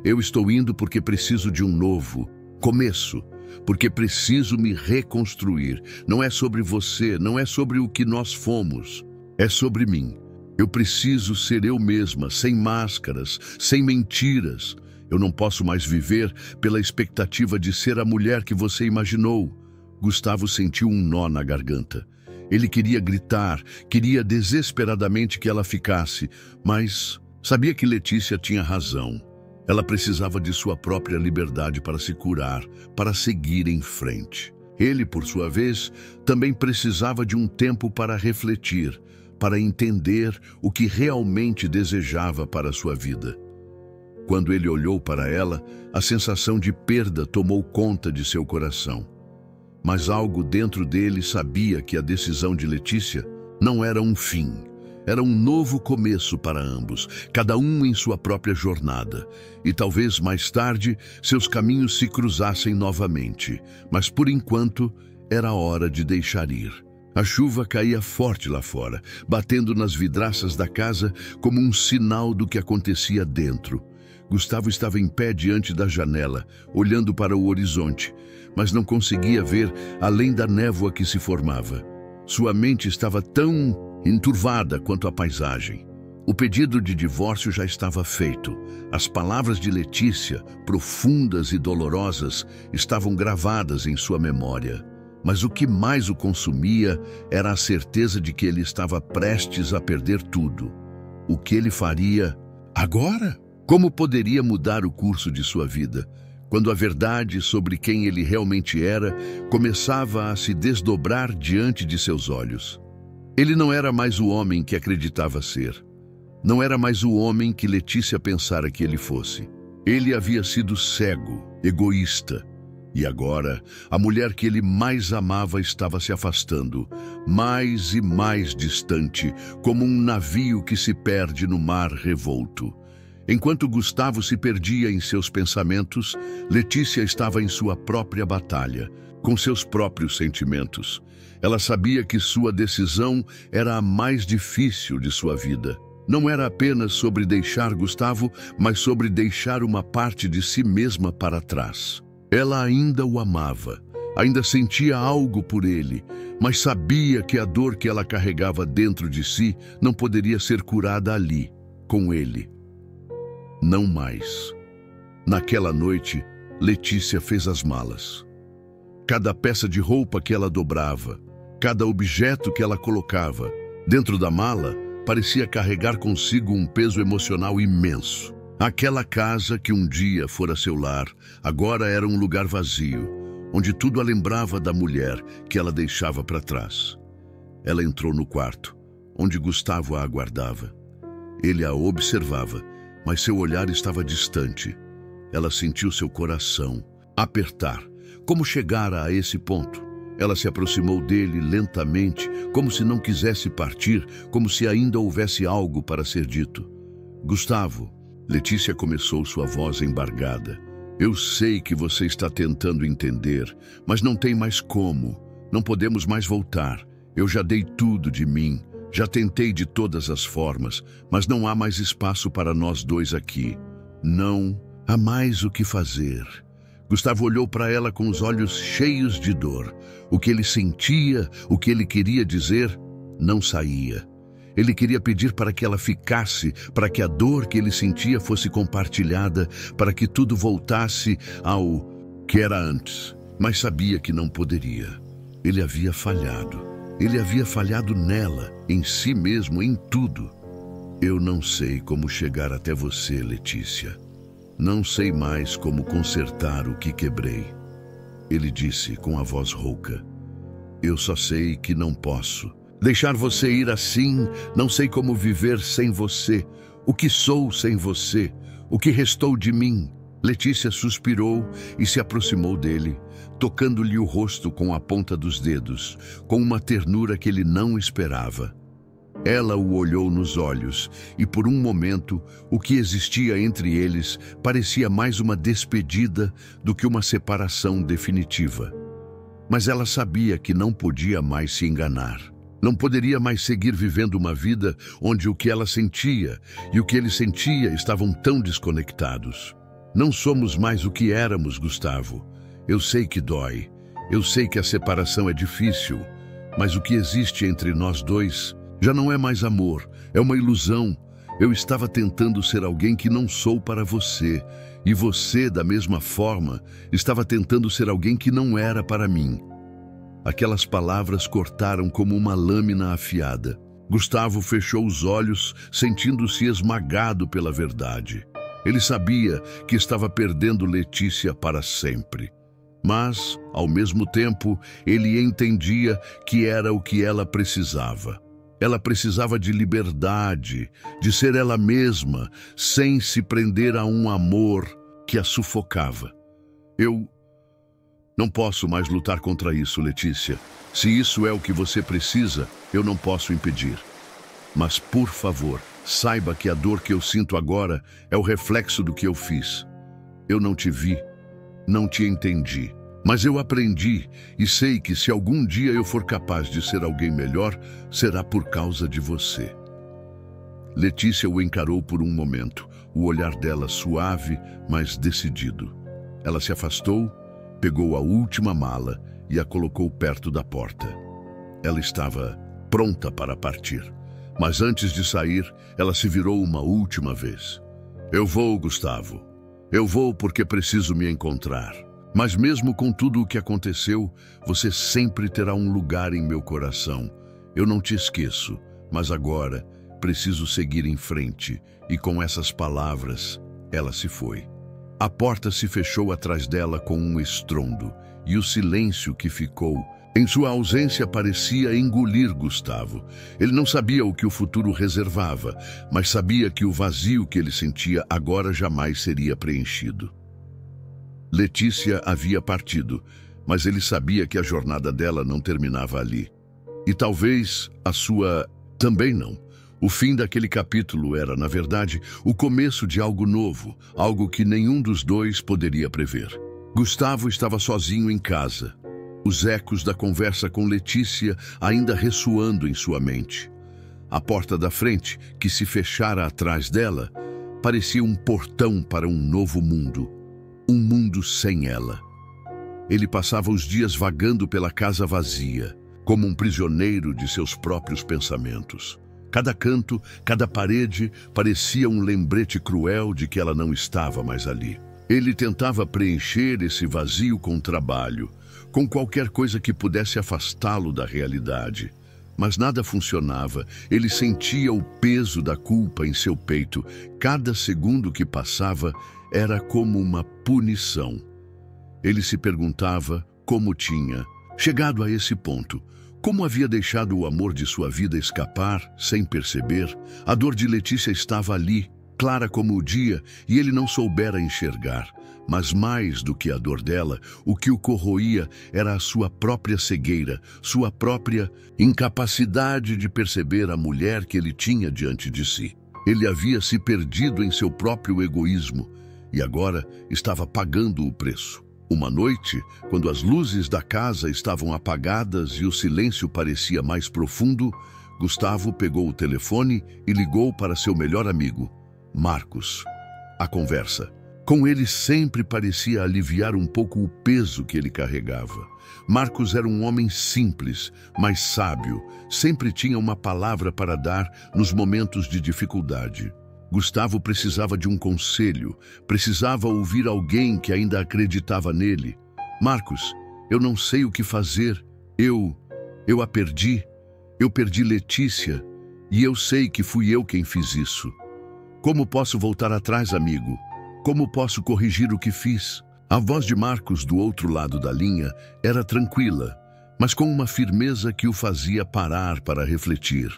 Eu estou indo porque preciso de um novo começo, porque preciso me reconstruir. Não é sobre você, não é sobre o que nós fomos, é sobre mim. Eu preciso ser eu mesma, sem máscaras, sem mentiras. Eu não posso mais viver pela expectativa de ser a mulher que você imaginou. Gustavo sentiu um nó na garganta. Ele queria gritar, queria desesperadamente que ela ficasse, mas sabia que Letícia tinha razão. Ela precisava de sua própria liberdade para se curar, para seguir em frente. Ele, por sua vez, também precisava de um tempo para refletir, para entender o que realmente desejava para a sua vida. Quando ele olhou para ela, a sensação de perda tomou conta de seu coração. Mas algo dentro dele sabia que a decisão de Letícia não era um fim. Era um novo começo para ambos, cada um em sua própria jornada. E talvez mais tarde seus caminhos se cruzassem novamente. Mas por enquanto era hora de deixar ir. A chuva caía forte lá fora, batendo nas vidraças da casa como um sinal do que acontecia dentro. Gustavo estava em pé diante da janela, olhando para o horizonte, mas não conseguia ver além da névoa que se formava. Sua mente estava tão enturvada quanto a paisagem. O pedido de divórcio já estava feito. As palavras de Letícia, profundas e dolorosas, estavam gravadas em sua memória. Mas o que mais o consumia era a certeza de que ele estava prestes a perder tudo. O que ele faria agora? Como poderia mudar o curso de sua vida, quando a verdade sobre quem ele realmente era começava a se desdobrar diante de seus olhos? Ele não era mais o homem que acreditava ser. Não era mais o homem que Letícia pensara que ele fosse. Ele havia sido cego, egoísta. E agora, a mulher que ele mais amava estava se afastando, mais e mais distante, como um navio que se perde no mar revolto. Enquanto Gustavo se perdia em seus pensamentos, Letícia estava em sua própria batalha, com seus próprios sentimentos. Ela sabia que sua decisão era a mais difícil de sua vida. Não era apenas sobre deixar Gustavo, mas sobre deixar uma parte de si mesma para trás. Ela ainda o amava, ainda sentia algo por ele, mas sabia que a dor que ela carregava dentro de si não poderia ser curada ali, com ele. Não mais. Naquela noite, Letícia fez as malas. Cada peça de roupa que ela dobrava, cada objeto que ela colocava dentro da mala, parecia carregar consigo um peso emocional imenso. Aquela casa que um dia fora seu lar, agora era um lugar vazio, onde tudo a lembrava da mulher que ela deixava para trás. Ela entrou no quarto, onde Gustavo a aguardava. Ele a observava, mas seu olhar estava distante. Ela sentiu seu coração apertar. Como chegara a esse ponto? Ela se aproximou dele lentamente, como se não quisesse partir, como se ainda houvesse algo para ser dito. Gustavo, Letícia começou, sua voz embargada. Eu sei que você está tentando entender, mas não tem mais como. Não podemos mais voltar. Eu já dei tudo de mim, já tentei de todas as formas, mas não há mais espaço para nós dois aqui. Não há mais o que fazer. Gustavo olhou para ela com os olhos cheios de dor. O que ele sentia, o que ele queria dizer, não saía. Ele queria pedir para que ela ficasse, para que a dor que ele sentia fosse compartilhada, para que tudo voltasse ao que era antes. Mas sabia que não poderia. Ele havia falhado. Ele havia falhado nela, em si mesmo, em tudo. Eu não sei como chegar até você, Letícia. Não sei mais como consertar o que quebrei. Ele disse com a voz rouca. Eu só sei que não posso. Deixar você ir assim, não sei como viver sem você. O que sou sem você? O que restou de mim? Letícia suspirou e se aproximou dele, tocando-lhe o rosto com a ponta dos dedos, com uma ternura que ele não esperava. Ela o olhou nos olhos e, por um momento, o que existia entre eles parecia mais uma despedida do que uma separação definitiva. Mas ela sabia que não podia mais se enganar. Não poderia mais seguir vivendo uma vida onde o que ela sentia e o que ele sentia estavam tão desconectados. Não somos mais o que éramos, Gustavo. Eu sei que dói. Eu sei que a separação é difícil. Mas o que existe entre nós dois já não é mais amor, é uma ilusão. Eu estava tentando ser alguém que não sou para você, e você, da mesma forma, estava tentando ser alguém que não era para mim. Aquelas palavras cortaram como uma lâmina afiada. Gustavo fechou os olhos, sentindo-se esmagado pela verdade. Ele sabia que estava perdendo Letícia para sempre. Mas, ao mesmo tempo, ele entendia que era o que ela precisava. Ela precisava de liberdade, de ser ela mesma, sem se prender a um amor que a sufocava. Eu não posso mais lutar contra isso, Letícia. Se isso é o que você precisa, eu não posso impedir. Mas, por favor, saiba que a dor que eu sinto agora é o reflexo do que eu fiz. Eu não te vi, não te entendi. Mas eu aprendi e sei que se algum dia eu for capaz de ser alguém melhor, será por causa de você. Letícia o encarou por um momento, o olhar dela suave, mas decidido. Ela se afastou, pegou a última mala e a colocou perto da porta. Ela estava pronta para partir, mas antes de sair, ela se virou uma última vez. Eu vou, Gustavo. Eu vou porque preciso me encontrar. Mas mesmo com tudo o que aconteceu, você sempre terá um lugar em meu coração. Eu não te esqueço, mas agora preciso seguir em frente. E com essas palavras, ela se foi. A porta se fechou atrás dela com um estrondo, e o silêncio que ficou em sua ausência parecia engolir Gustavo. Ele não sabia o que o futuro reservava, mas sabia que o vazio que ele sentia agora jamais seria preenchido. Letícia havia partido, mas ele sabia que a jornada dela não terminava ali. E talvez a sua também não. O fim daquele capítulo era, na verdade, o começo de algo novo, algo que nenhum dos dois poderia prever. Gustavo estava sozinho em casa, os ecos da conversa com Letícia ainda ressoando em sua mente. A porta da frente, que se fechara atrás dela, parecia um portão para um novo mundo. Um mundo sem ela. Ele passava os dias vagando pela casa vazia, como um prisioneiro de seus próprios pensamentos. Cada canto, cada parede parecia um lembrete cruel de que ela não estava mais ali. Ele tentava preencher esse vazio com trabalho, com qualquer coisa que pudesse afastá-lo da realidade. Mas nada funcionava. Ele sentia o peso da culpa em seu peito. Cada segundo que passava era como uma punição. Ele se perguntava como tinha chegado a esse ponto. Como havia deixado o amor de sua vida escapar, sem perceber? A dor de Letícia estava ali, clara como o dia, e ele não soubera enxergar. Mas mais do que a dor dela, o que o corroía era a sua própria cegueira, sua própria incapacidade de perceber a mulher que ele tinha diante de si. Ele havia se perdido em seu próprio egoísmo e agora estava pagando o preço. Uma noite, quando as luzes da casa estavam apagadas e o silêncio parecia mais profundo, Gustavo pegou o telefone e ligou para seu melhor amigo, Marcos. A conversa com ele sempre parecia aliviar um pouco o peso que ele carregava. Marcos era um homem simples, mas sábio. Sempre tinha uma palavra para dar nos momentos de dificuldade. Gustavo precisava de um conselho, precisava ouvir alguém que ainda acreditava nele. Marcos, eu não sei o que fazer. Eu a perdi. Eu perdi Letícia e eu sei que fui eu quem fiz isso. Como posso voltar atrás, amigo? Como posso corrigir o que fiz? A voz de Marcos do outro lado da linha era tranquila, mas com uma firmeza que o fazia parar para refletir.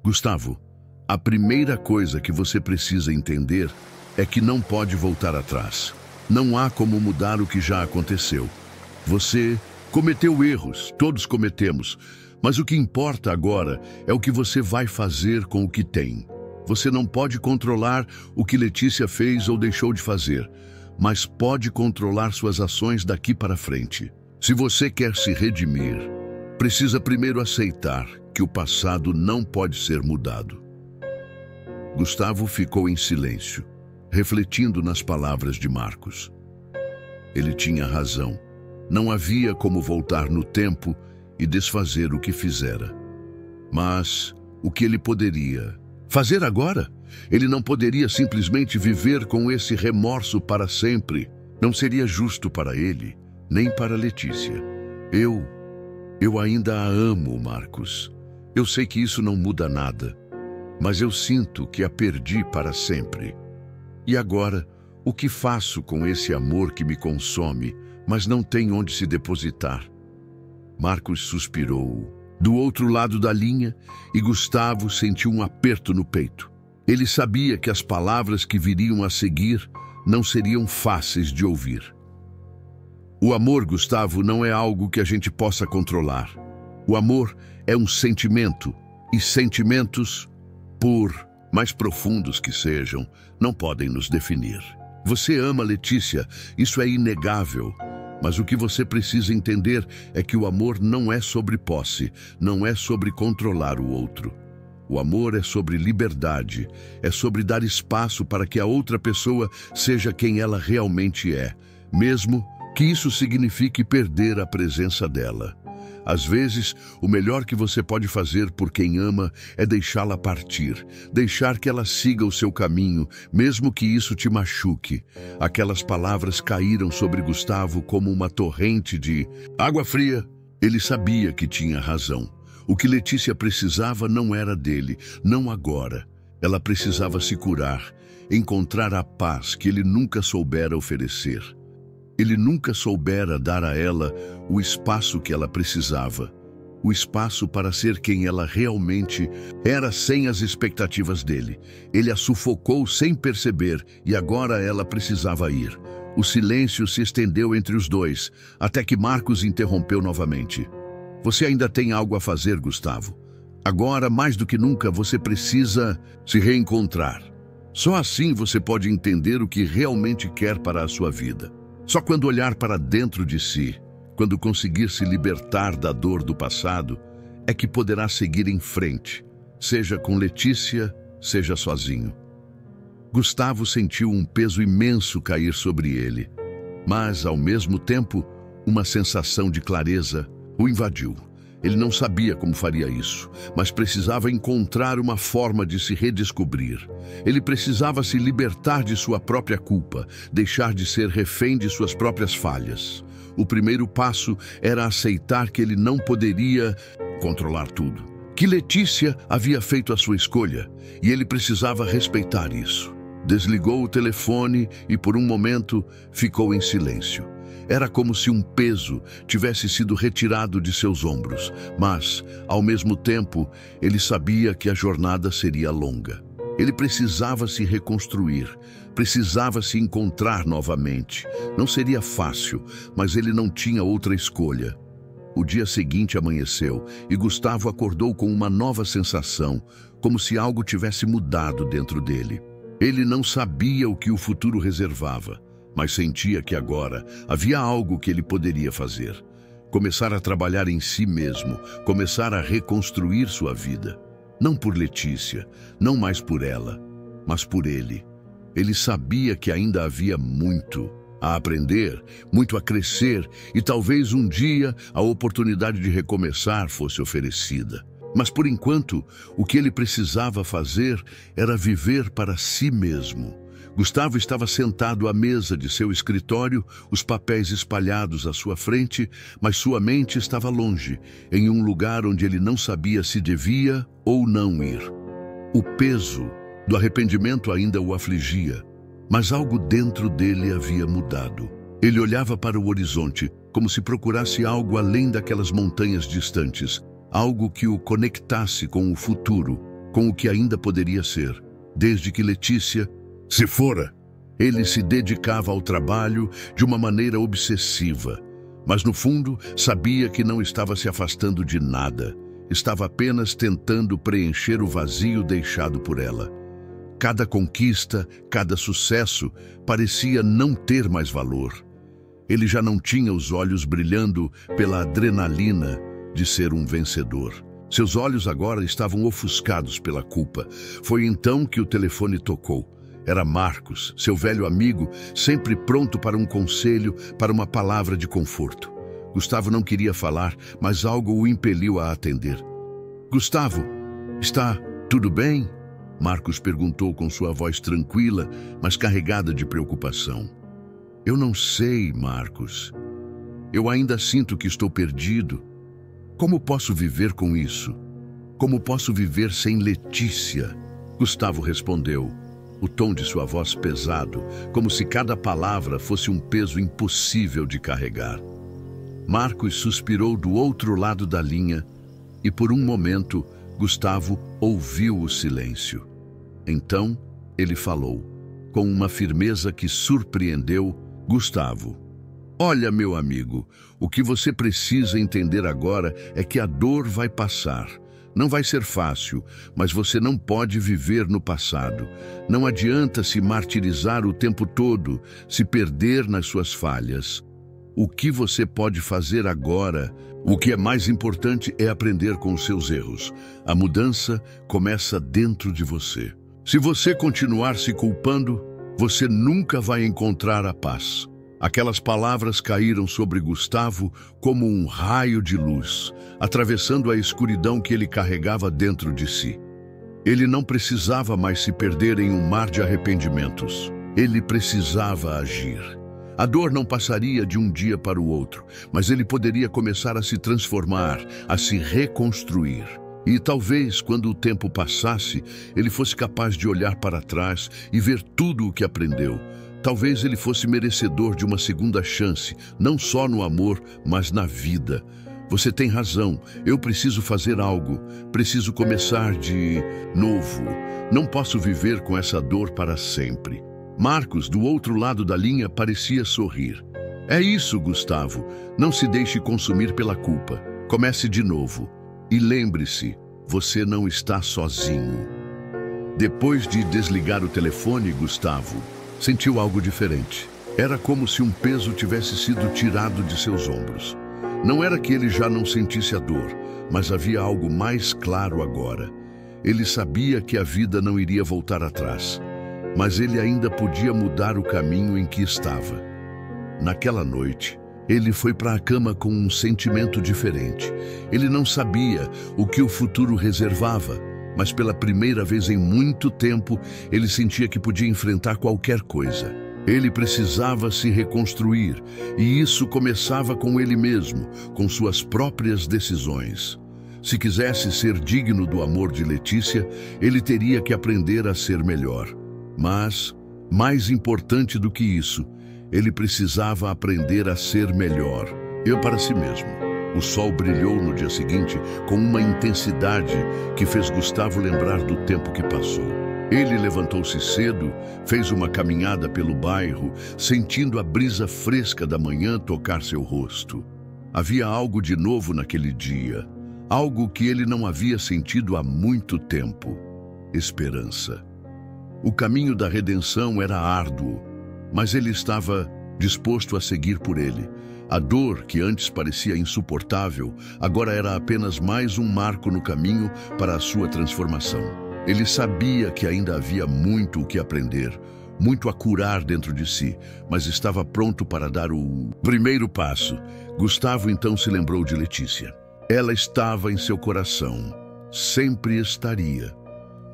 Gustavo, a primeira coisa que você precisa entender é que não pode voltar atrás. Não há como mudar o que já aconteceu. Você cometeu erros, todos cometemos, mas o que importa agora é o que você vai fazer com o que tem. Você não pode controlar o que Letícia fez ou deixou de fazer, mas pode controlar suas ações daqui para frente. Se você quer se redimir, precisa primeiro aceitar que o passado não pode ser mudado. Gustavo ficou em silêncio, refletindo nas palavras de Marcos. Ele tinha razão. Não havia como voltar no tempo e desfazer o que fizera. Mas o que ele poderia fazer agora? Ele não poderia simplesmente viver com esse remorso para sempre. Não seria justo para ele, nem para Letícia. Eu ainda a amo, Marcos. Eu sei que isso não muda nada, mas eu sinto que a perdi para sempre. E agora, o que faço com esse amor que me consome, mas não tem onde se depositar? Marcos suspirou do outro lado da linha e Gustavo sentiu um aperto no peito. Ele sabia que as palavras que viriam a seguir não seriam fáceis de ouvir. O amor, Gustavo, não é algo que a gente possa controlar. O amor é um sentimento, e sentimentos, por mais profundos que sejam, não podem nos definir. Você ama Letícia, isso é inegável. Mas o que você precisa entender é que o amor não é sobre posse, não é sobre controlar o outro. O amor é sobre liberdade, é sobre dar espaço para que a outra pessoa seja quem ela realmente é, mesmo que isso signifique perder a presença dela. Às vezes, o melhor que você pode fazer por quem ama é deixá-la partir, deixar que ela siga o seu caminho, mesmo que isso te machuque. Aquelas palavras caíram sobre Gustavo como uma torrente de água fria. Ele sabia que tinha razão. O que Letícia precisava não era dele, não agora. Ela precisava se curar, encontrar a paz que ele nunca soubera oferecer. Ele nunca soubera dar a ela o espaço que ela precisava, o espaço para ser quem ela realmente era sem as expectativas dele. Ele a sufocou sem perceber e agora ela precisava ir. O silêncio se estendeu entre os dois, até que Marcos interrompeu novamente. Você ainda tem algo a fazer, Gustavo. Agora, mais do que nunca, você precisa se reencontrar. Só assim você pode entender o que realmente quer para a sua vida. Só quando olhar para dentro de si, quando conseguir se libertar da dor do passado, é que poderá seguir em frente, seja com Letícia, seja sozinho. Gustavo sentiu um peso imenso cair sobre ele, mas, ao mesmo tempo, uma sensação de clareza o invadiu. Ele não sabia como faria isso, mas precisava encontrar uma forma de se redescobrir. Ele precisava se libertar de sua própria culpa, deixar de ser refém de suas próprias falhas. O primeiro passo era aceitar que ele não poderia controlar tudo, que Letícia havia feito a sua escolha, e ele precisava respeitar isso. Desligou o telefone e, por um momento, ficou em silêncio. Era como se um peso tivesse sido retirado de seus ombros, mas, ao mesmo tempo, ele sabia que a jornada seria longa. Ele precisava se reconstruir, precisava se encontrar novamente. Não seria fácil, mas ele não tinha outra escolha. O dia seguinte amanheceu e Gustavo acordou com uma nova sensação, como se algo tivesse mudado dentro dele. Ele não sabia o que o futuro reservava, mas sentia que agora havia algo que ele poderia fazer. Começar a trabalhar em si mesmo, começar a reconstruir sua vida. Não por Letícia, não mais por ela, mas por ele. Ele sabia que ainda havia muito a aprender, muito a crescer, e talvez um dia a oportunidade de recomeçar fosse oferecida. Mas por enquanto, o que ele precisava fazer era viver para si mesmo. Gustavo estava sentado à mesa de seu escritório, os papéis espalhados à sua frente, mas sua mente estava longe, em um lugar onde ele não sabia se devia ou não ir. O peso do arrependimento ainda o afligia, mas algo dentro dele havia mudado. Ele olhava para o horizonte, como se procurasse algo além daquelas montanhas distantes, algo que o conectasse com o futuro, com o que ainda poderia ser. Desde que Letícia se fora, ele se dedicava ao trabalho de uma maneira obsessiva, mas no fundo sabia que não estava se afastando de nada, estava apenas tentando preencher o vazio deixado por ela. Cada conquista, cada sucesso parecia não ter mais valor. Ele já não tinha os olhos brilhando pela adrenalina de ser um vencedor. Seus olhos agora estavam ofuscados pela culpa. Foi então que o telefone tocou. Era Marcos, seu velho amigo, sempre pronto para um conselho, para uma palavra de conforto. Gustavo não queria falar, mas algo o impeliu a atender. Gustavo, está tudo bem? Marcos perguntou com sua voz tranquila, mas carregada de preocupação. Eu não sei, Marcos. Eu ainda sinto que estou perdido. Como posso viver com isso? Como posso viver sem Letícia? Gustavo respondeu, o tom de sua voz pesado, como se cada palavra fosse um peso impossível de carregar. Marcos suspirou do outro lado da linha e, por um momento, Gustavo ouviu o silêncio. Então, ele falou, com uma firmeza que surpreendeu Gustavo. Olha, meu amigo, o que você precisa entender agora é que a dor vai passar. Não vai ser fácil, mas você não pode viver no passado. Não adianta se martirizar o tempo todo, se perder nas suas falhas. O que você pode fazer agora? O que é mais importante é aprender com os seus erros. A mudança começa dentro de você. Se você continuar se culpando, você nunca vai encontrar a paz. Aquelas palavras caíram sobre Gustavo como um raio de luz, atravessando a escuridão que ele carregava dentro de si. Ele não precisava mais se perder em um mar de arrependimentos. Ele precisava agir. A dor não passaria de um dia para o outro, mas ele poderia começar a se transformar, a se reconstruir. E talvez, quando o tempo passasse, ele fosse capaz de olhar para trás e ver tudo o que aprendeu. Talvez ele fosse merecedor de uma segunda chance, não só no amor, mas na vida. Você tem razão, eu preciso fazer algo, preciso começar de novo. Não posso viver com essa dor para sempre. Marcos, do outro lado da linha, parecia sorrir. É isso, Gustavo, não se deixe consumir pela culpa. Comece de novo. E lembre-se, você não está sozinho. Depois de desligar o telefone, Gustavo sentiu algo diferente. Era como se um peso tivesse sido tirado de seus ombros. Não era que ele já não sentisse a dor, mas havia algo mais claro agora. Ele sabia que a vida não iria voltar atrás, mas ele ainda podia mudar o caminho em que estava. Naquela noite, ele foi para a cama com um sentimento diferente. Ele não sabia o que o futuro reservava, mas pela primeira vez em muito tempo, ele sentia que podia enfrentar qualquer coisa. Ele precisava se reconstruir, e isso começava com ele mesmo, com suas próprias decisões. Se quisesse ser digno do amor de Letícia, ele teria que aprender a ser melhor. Mas, mais importante do que isso, ele precisava aprender a ser melhor, para si mesmo. O sol brilhou no dia seguinte com uma intensidade que fez Gustavo lembrar do tempo que passou. Ele levantou-se cedo, fez uma caminhada pelo bairro, sentindo a brisa fresca da manhã tocar seu rosto. Havia algo de novo naquele dia, algo que ele não havia sentido há muito tempo: esperança. O caminho da redenção era árduo, mas ele estava disposto a seguir por ele. A dor, que antes parecia insuportável, agora era apenas mais um marco no caminho para a sua transformação. Ele sabia que ainda havia muito o que aprender, muito a curar dentro de si, mas estava pronto para dar o primeiro passo. Gustavo então se lembrou de Letícia. Ela estava em seu coração, sempre estaria.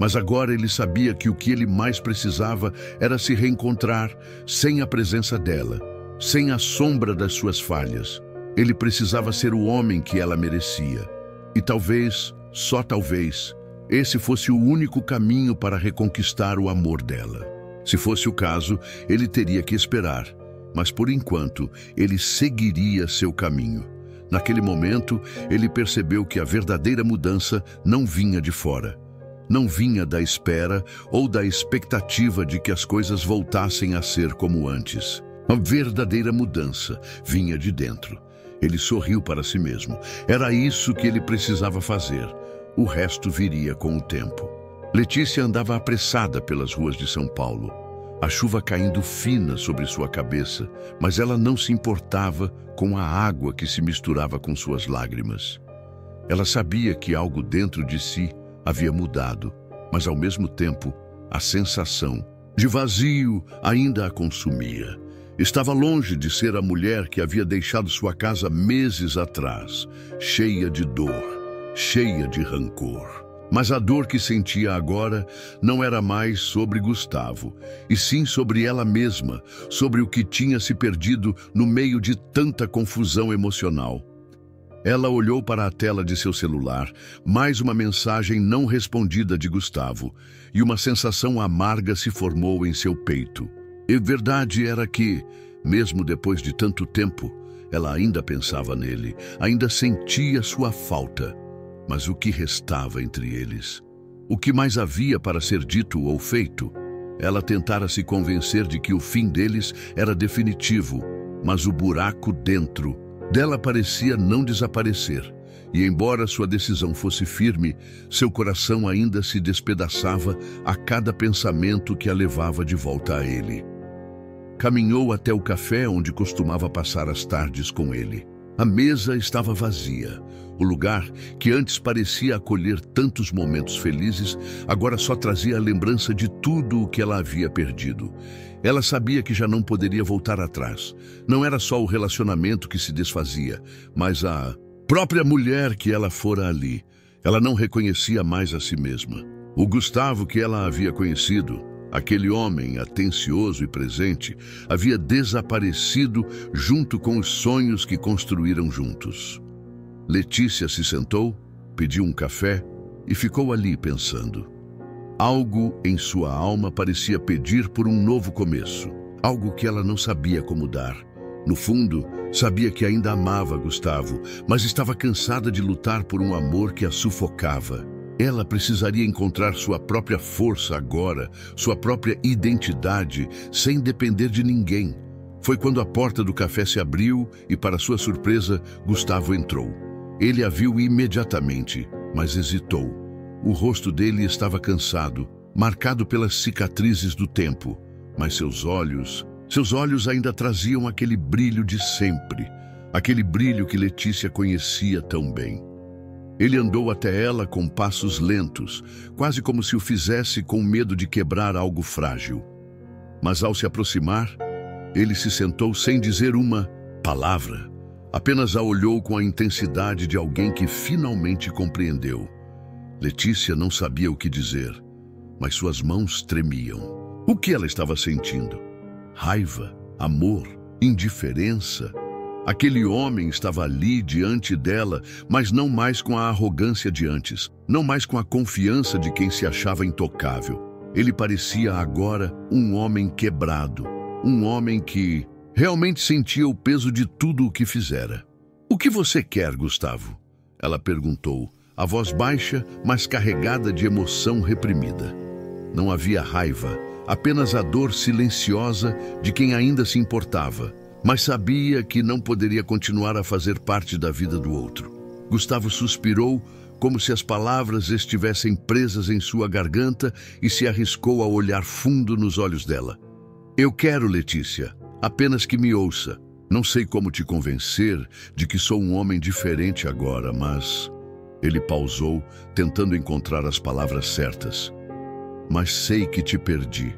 Mas agora ele sabia que o que ele mais precisava era se reencontrar sem a presença dela, sem a sombra das suas falhas. Ele precisava ser o homem que ela merecia. E talvez, só talvez, esse fosse o único caminho para reconquistar o amor dela. Se fosse o caso, ele teria que esperar. Mas por enquanto, ele seguiria seu caminho. Naquele momento, ele percebeu que a verdadeira mudança não vinha de fora. Não vinha da espera ou da expectativa de que as coisas voltassem a ser como antes. A verdadeira mudança vinha de dentro. Ele sorriu para si mesmo. Era isso que ele precisava fazer. O resto viria com o tempo. Letícia andava apressada pelas ruas de São Paulo, a chuva caindo fina sobre sua cabeça, mas ela não se importava com a água que se misturava com suas lágrimas. Ela sabia que algo dentro de si havia mudado, mas ao mesmo tempo, a sensação de vazio ainda a consumia. Estava longe de ser a mulher que havia deixado sua casa meses atrás, cheia de dor, cheia de rancor. Mas a dor que sentia agora não era mais sobre Gustavo, e sim sobre ela mesma, sobre o que tinha se perdido no meio de tanta confusão emocional. Ela olhou para a tela de seu celular, mais uma mensagem não respondida de Gustavo, e uma sensação amarga se formou em seu peito. E verdade era que, mesmo depois de tanto tempo, ela ainda pensava nele, ainda sentia sua falta. Mas o que restava entre eles? O que mais havia para ser dito ou feito? Ela tentara se convencer de que o fim deles era definitivo, mas o buraco dentro dela parecia não desaparecer. E embora sua decisão fosse firme, seu coração ainda se despedaçava a cada pensamento que a levava de volta a ele. caminhou até o café onde costumava passar as tardes com ele. A mesa estava vazia. O lugar, que antes parecia acolher tantos momentos felizes, agora só trazia a lembrança de tudo o que ela havia perdido. Ela sabia que já não poderia voltar atrás. Não era só o relacionamento que se desfazia, mas a própria mulher que ela fora ali. Ela não reconhecia mais a si mesma. O Gustavo que ela havia conhecido, aquele homem atencioso e presente, havia desaparecido junto com os sonhos que construíram juntos. Letícia se sentou, pediu um café e ficou ali pensando. Algo em sua alma parecia pedir por um novo começo, algo que ela não sabia como dar. No fundo, sabia que ainda amava Gustavo, mas estava cansada de lutar por um amor que a sufocava. Ela precisaria encontrar sua própria força agora, sua própria identidade, sem depender de ninguém. Foi quando a porta do café se abriu e, para sua surpresa, Gustavo entrou. Ele a viu imediatamente, mas hesitou. O rosto dele estava cansado, marcado pelas cicatrizes do tempo, mas seus olhos ainda traziam aquele brilho de sempre, aquele brilho que Letícia conhecia tão bem. Ele andou até ela com passos lentos, quase como se o fizesse com medo de quebrar algo frágil. Mas ao se aproximar, ele se sentou sem dizer uma palavra. Apenas a olhou com a intensidade de alguém que finalmente compreendeu. Letícia não sabia o que dizer, mas suas mãos tremiam. O que ela estava sentindo? Raiva, amor, indiferença? Aquele homem estava ali diante dela, mas não mais com a arrogância de antes, não mais com a confiança de quem se achava intocável. Ele parecia agora um homem quebrado, um homem que realmente sentia o peso de tudo o que fizera. "O que você quer, Gustavo?" ela perguntou, a voz baixa, mas carregada de emoção reprimida. Não havia raiva, apenas a dor silenciosa de quem ainda se importava, mas sabia que não poderia continuar a fazer parte da vida do outro. Gustavo suspirou, como se as palavras estivessem presas em sua garganta, e se arriscou a olhar fundo nos olhos dela. "Eu quero, Letícia, apenas que me ouça. Não sei como te convencer de que sou um homem diferente agora, mas..." Ele pausou, tentando encontrar as palavras certas. "Mas sei que te perdi.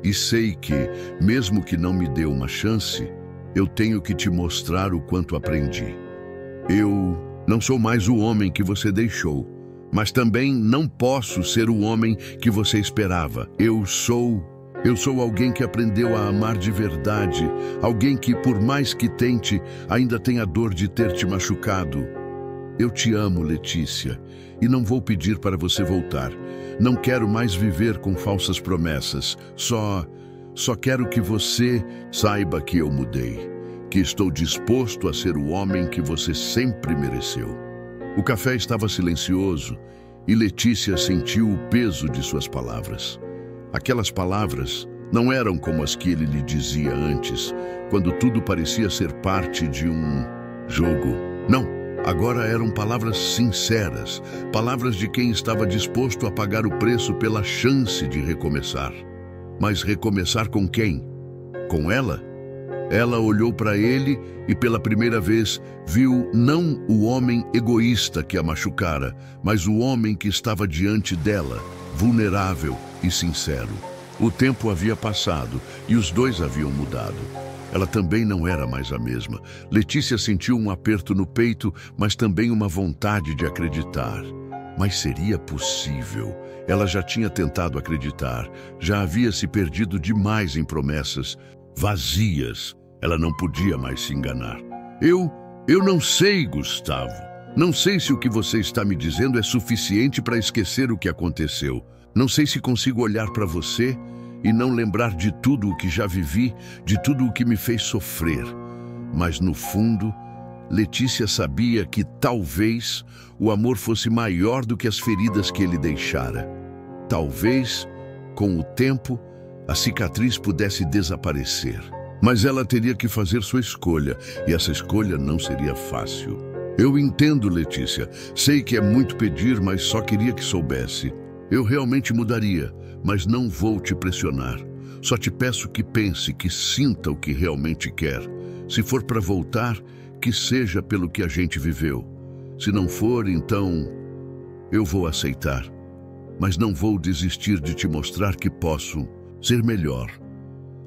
E sei que, mesmo que não me dê uma chance, eu tenho que te mostrar o quanto aprendi. Eu não sou mais o homem que você deixou, mas também não posso ser o homem que você esperava. Eu sou alguém que aprendeu a amar de verdade, alguém que, por mais que tente, ainda tem a dor de ter te machucado. Eu te amo, Letícia, e não vou pedir para você voltar. Não quero mais viver com falsas promessas. Só quero que você saiba que eu mudei, que estou disposto a ser o homem que você sempre mereceu." O café estava silencioso e Letícia sentiu o peso de suas palavras. Aquelas palavras não eram como as que ele lhe dizia antes, quando tudo parecia ser parte de um jogo. Não. Agora eram palavras sinceras, palavras de quem estava disposto a pagar o preço pela chance de recomeçar. Mas recomeçar com quem? Com ela? Ela olhou para ele e pela primeira vez viu não o homem egoísta que a machucara, mas o homem que estava diante dela, vulnerável e sincero. O tempo havia passado e os dois haviam mudado. Ela também não era mais a mesma. Letícia sentiu um aperto no peito, mas também uma vontade de acreditar. Mas seria possível? Ela já tinha tentado acreditar, já havia se perdido demais em promessas vazias. Ela não podia mais se enganar. Eu não sei, Gustavo. Não sei se o que você está me dizendo é suficiente para esquecer o que aconteceu. Não sei se consigo olhar para você e não lembrar de tudo o que já vivi, de tudo o que me fez sofrer. Mas no fundo, Letícia sabia que talvez o amor fosse maior do que as feridas que ele deixara. Talvez, com o tempo, a cicatriz pudesse desaparecer. Mas ela teria que fazer sua escolha, e essa escolha não seria fácil. Eu entendo, Letícia. Sei que é muito pedir, mas só queria que soubesse. Eu realmente mudaria, mas não vou te pressionar. Só te peço que pense, que sinta o que realmente quer. Se for para voltar, que seja pelo que a gente viveu. Se não for, então eu vou aceitar. Mas não vou desistir de te mostrar que posso ser melhor.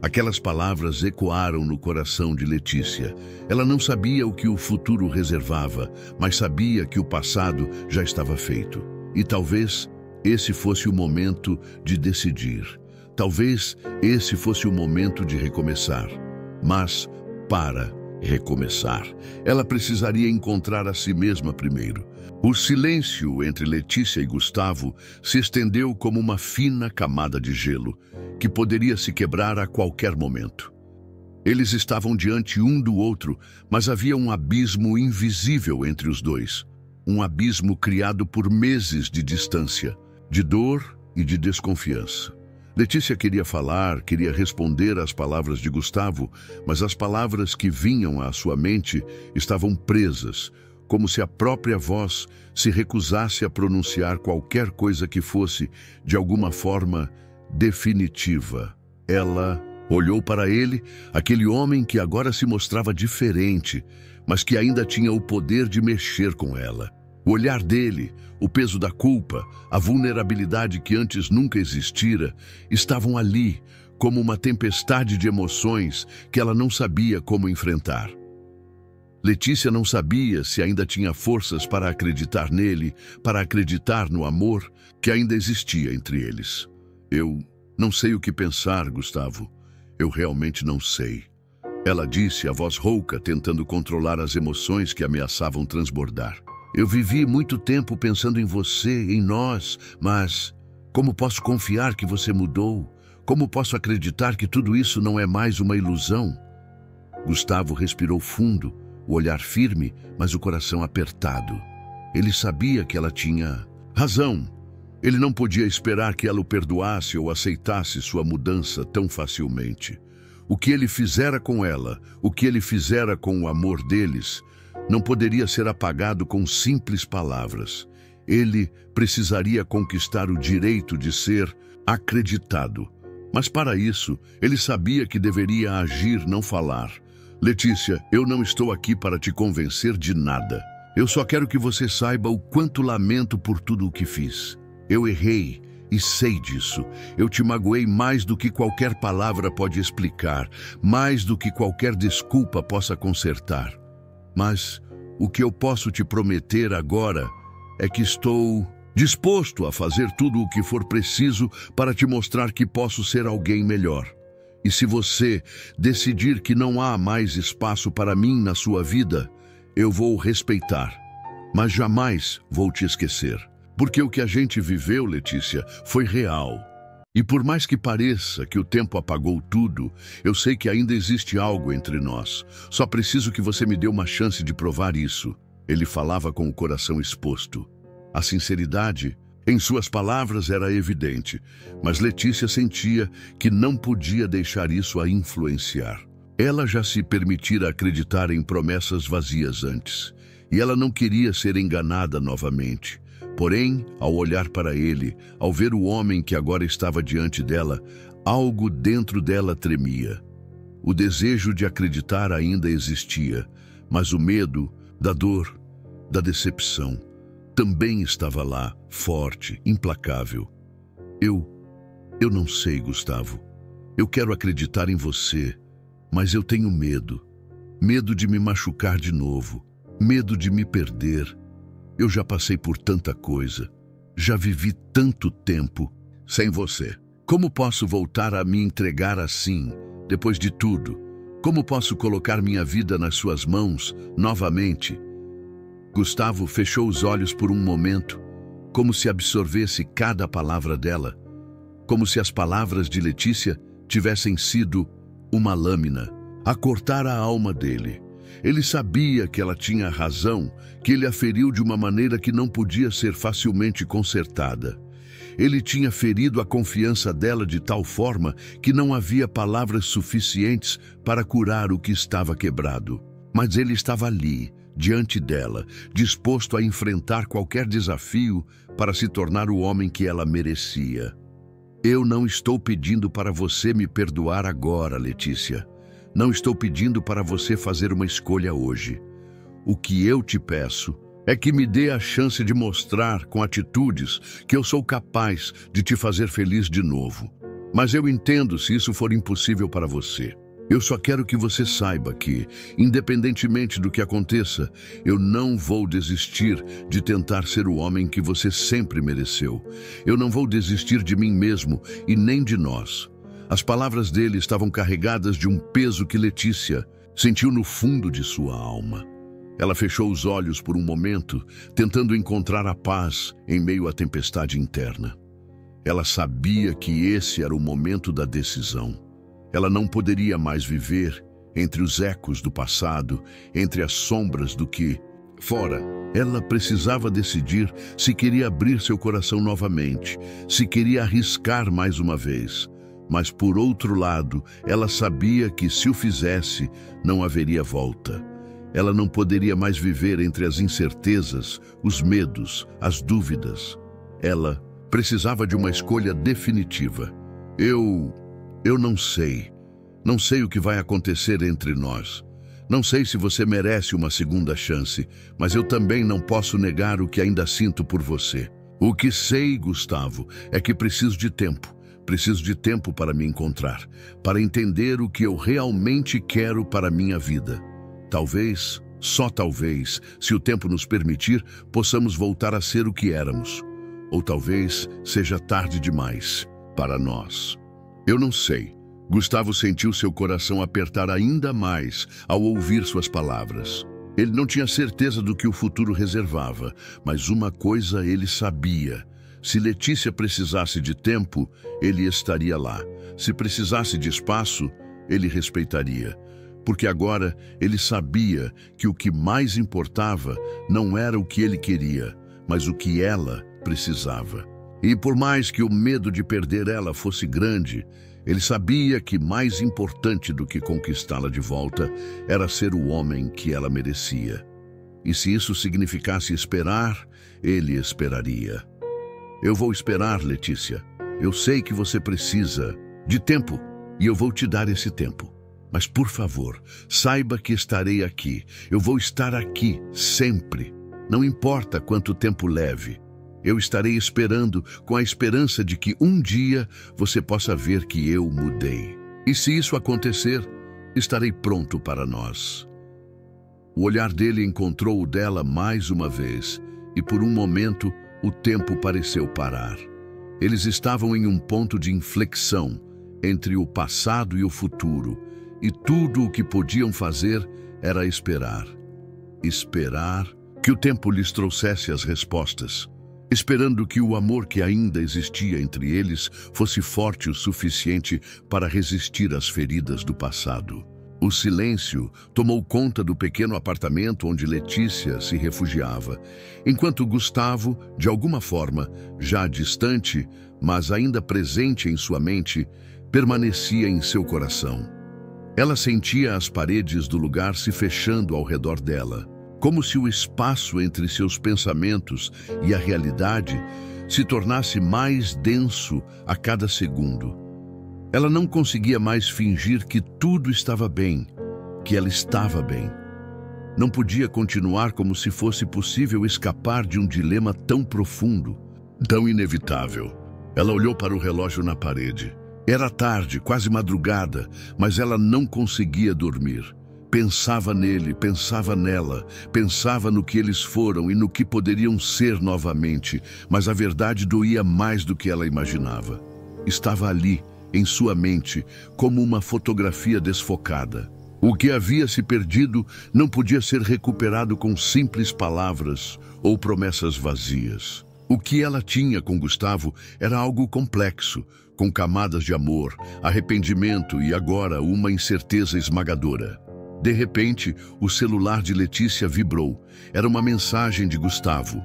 Aquelas palavras ecoaram no coração de Letícia. Ela não sabia o que o futuro reservava, mas sabia que o passado já estava feito. E talvez esse fosse o momento de decidir. Talvez esse fosse o momento de recomeçar. Mas, para recomeçar, ela precisaria encontrar a si mesma primeiro. O silêncio entre Letícia e Gustavo se estendeu como uma fina camada de gelo, que poderia se quebrar a qualquer momento. Eles estavam diante um do outro, mas havia um abismo invisível entre os dois. Um abismo criado por meses de distância, de dor e de desconfiança. Letícia queria falar, queria responder às palavras de Gustavo, mas as palavras que vinham à sua mente estavam presas, como se a própria voz se recusasse a pronunciar qualquer coisa que fosse, de alguma forma, definitiva. Ela olhou para ele, aquele homem que agora se mostrava diferente, mas que ainda tinha o poder de mexer com ela. O olhar dele, o peso da culpa, a vulnerabilidade que antes nunca existira, estavam ali, como uma tempestade de emoções que ela não sabia como enfrentar. Letícia não sabia se ainda tinha forças para acreditar nele, para acreditar no amor que ainda existia entre eles. Eu não sei o que pensar, Gustavo. Eu realmente não sei. Ela disse, a voz rouca, tentando controlar as emoções que ameaçavam transbordar. Eu vivi muito tempo pensando em você, em nós, mas como posso confiar que você mudou? Como posso acreditar que tudo isso não é mais uma ilusão? Gustavo respirou fundo, o olhar firme, mas o coração apertado. Ele sabia que ela tinha razão. Ele não podia esperar que ela o perdoasse ou aceitasse sua mudança tão facilmente. O que ele fizera com ela, o que ele fizera com o amor deles, não poderia ser apagado com simples palavras. Ele precisaria conquistar o direito de ser acreditado. Mas para isso, ele sabia que deveria agir, não falar. Letícia, eu não estou aqui para te convencer de nada. Eu só quero que você saiba o quanto lamento por tudo o que fiz. Eu errei e sei disso. Eu te magoei mais do que qualquer palavra pode explicar, mais do que qualquer desculpa possa consertar. Mas o que eu posso te prometer agora é que estou disposto a fazer tudo o que for preciso para te mostrar que posso ser alguém melhor. E se você decidir que não há mais espaço para mim na sua vida, eu vou respeitar, mas jamais vou te esquecer. Porque o que a gente viveu, Letícia, foi real. E por mais que pareça que o tempo apagou tudo, eu sei que ainda existe algo entre nós. Só preciso que você me dê uma chance de provar isso. Ele falava com o coração exposto. A sinceridade em suas palavras era evidente, mas Letícia sentia que não podia deixar isso a influenciar. Ela já se permitira acreditar em promessas vazias antes, e ela não queria ser enganada novamente. Porém, ao olhar para ele, ao ver o homem que agora estava diante dela, algo dentro dela tremia. O desejo de acreditar ainda existia, mas o medo da dor, da decepção, também estava lá, forte, implacável. Eu não sei, Gustavo. Eu quero acreditar em você, mas eu tenho medo. Medo de me machucar de novo, medo de me perder. Eu já passei por tanta coisa, já vivi tanto tempo sem você. Como posso voltar a me entregar assim, depois de tudo? Como posso colocar minha vida nas suas mãos novamente? Gustavo fechou os olhos por um momento, como se absorvesse cada palavra dela, como se as palavras de Letícia tivessem sido uma lâmina a cortar a alma dele. Ele sabia que ela tinha razão, que ele a feriu de uma maneira que não podia ser facilmente consertada. Ele tinha ferido a confiança dela de tal forma que não havia palavras suficientes para curar o que estava quebrado. Mas ele estava ali, diante dela, disposto a enfrentar qualquer desafio para se tornar o homem que ela merecia. Eu não estou pedindo para você me perdoar agora, Letícia. Não estou pedindo para você fazer uma escolha hoje. O que eu te peço é que me dê a chance de mostrar com atitudes que eu sou capaz de te fazer feliz de novo. Mas eu entendo se isso for impossível para você. Eu só quero que você saiba que, independentemente do que aconteça, eu não vou desistir de tentar ser o homem que você sempre mereceu. Eu não vou desistir de mim mesmo e nem de nós. As palavras dele estavam carregadas de um peso que Letícia sentiu no fundo de sua alma. Ela fechou os olhos por um momento, tentando encontrar a paz em meio à tempestade interna. Ela sabia que esse era o momento da decisão. Ela não poderia mais viver entre os ecos do passado, entre as sombras do que fora. Ela precisava decidir se queria abrir seu coração novamente, se queria arriscar mais uma vez. Mas, por outro lado, ela sabia que, se o fizesse, não haveria volta. Ela não poderia mais viver entre as incertezas, os medos, as dúvidas. Ela precisava de uma escolha definitiva. Eu não sei. Não sei o que vai acontecer entre nós. Não sei se você merece uma segunda chance, mas eu também não posso negar o que ainda sinto por você. O que sei, Gustavo, é que preciso de tempo. Preciso de tempo para me encontrar, para entender o que eu realmente quero para a minha vida. Talvez, só talvez, se o tempo nos permitir, possamos voltar a ser o que éramos. Ou talvez seja tarde demais para nós. Eu não sei. Gustavo sentiu seu coração apertar ainda mais ao ouvir suas palavras. Ele não tinha certeza do que o futuro reservava, mas uma coisa ele sabia. Se Letícia precisasse de tempo, ele estaria lá. Se precisasse de espaço, ele respeitaria. Porque agora ele sabia que o que mais importava não era o que ele queria, mas o que ela precisava. E por mais que o medo de perder ela fosse grande, ele sabia que mais importante do que conquistá-la de volta era ser o homem que ela merecia. E se isso significasse esperar, ele esperaria. Eu vou esperar, Letícia. Eu sei que você precisa de tempo e eu vou te dar esse tempo. Mas, por favor, saiba que estarei aqui. Eu vou estar aqui sempre. Não importa quanto tempo leve. Eu estarei esperando com a esperança de que um dia você possa ver que eu mudei. E se isso acontecer, estarei pronto para nós. O olhar dele encontrou o dela mais uma vez e por um momento o tempo pareceu parar. Eles estavam em um ponto de inflexão entre o passado e o futuro e tudo o que podiam fazer era esperar. Esperar que o tempo lhes trouxesse as respostas. Esperando que o amor que ainda existia entre eles fosse forte o suficiente para resistir às feridas do passado. O silêncio tomou conta do pequeno apartamento onde Letícia se refugiava, enquanto Gustavo, de alguma forma, já distante, mas ainda presente em sua mente, permanecia em seu coração. Ela sentia as paredes do lugar se fechando ao redor dela, como se o espaço entre seus pensamentos e a realidade se tornasse mais denso a cada segundo. Ela não conseguia mais fingir que tudo estava bem, que ela estava bem. Não podia continuar como se fosse possível escapar de um dilema tão profundo, tão inevitável. Ela olhou para o relógio na parede. Era tarde, quase madrugada, mas ela não conseguia dormir. Pensava nele, pensava nela, pensava no que eles foram e no que poderiam ser novamente, mas a verdade doía mais do que ela imaginava. Estava ali, em sua mente, como uma fotografia desfocada. O que havia se perdido não podia ser recuperado com simples palavras ou promessas vazias. O que ela tinha com Gustavo era algo complexo, com camadas de amor, arrependimento e agora uma incerteza esmagadora. De repente, o celular de Letícia vibrou. Era uma mensagem de Gustavo.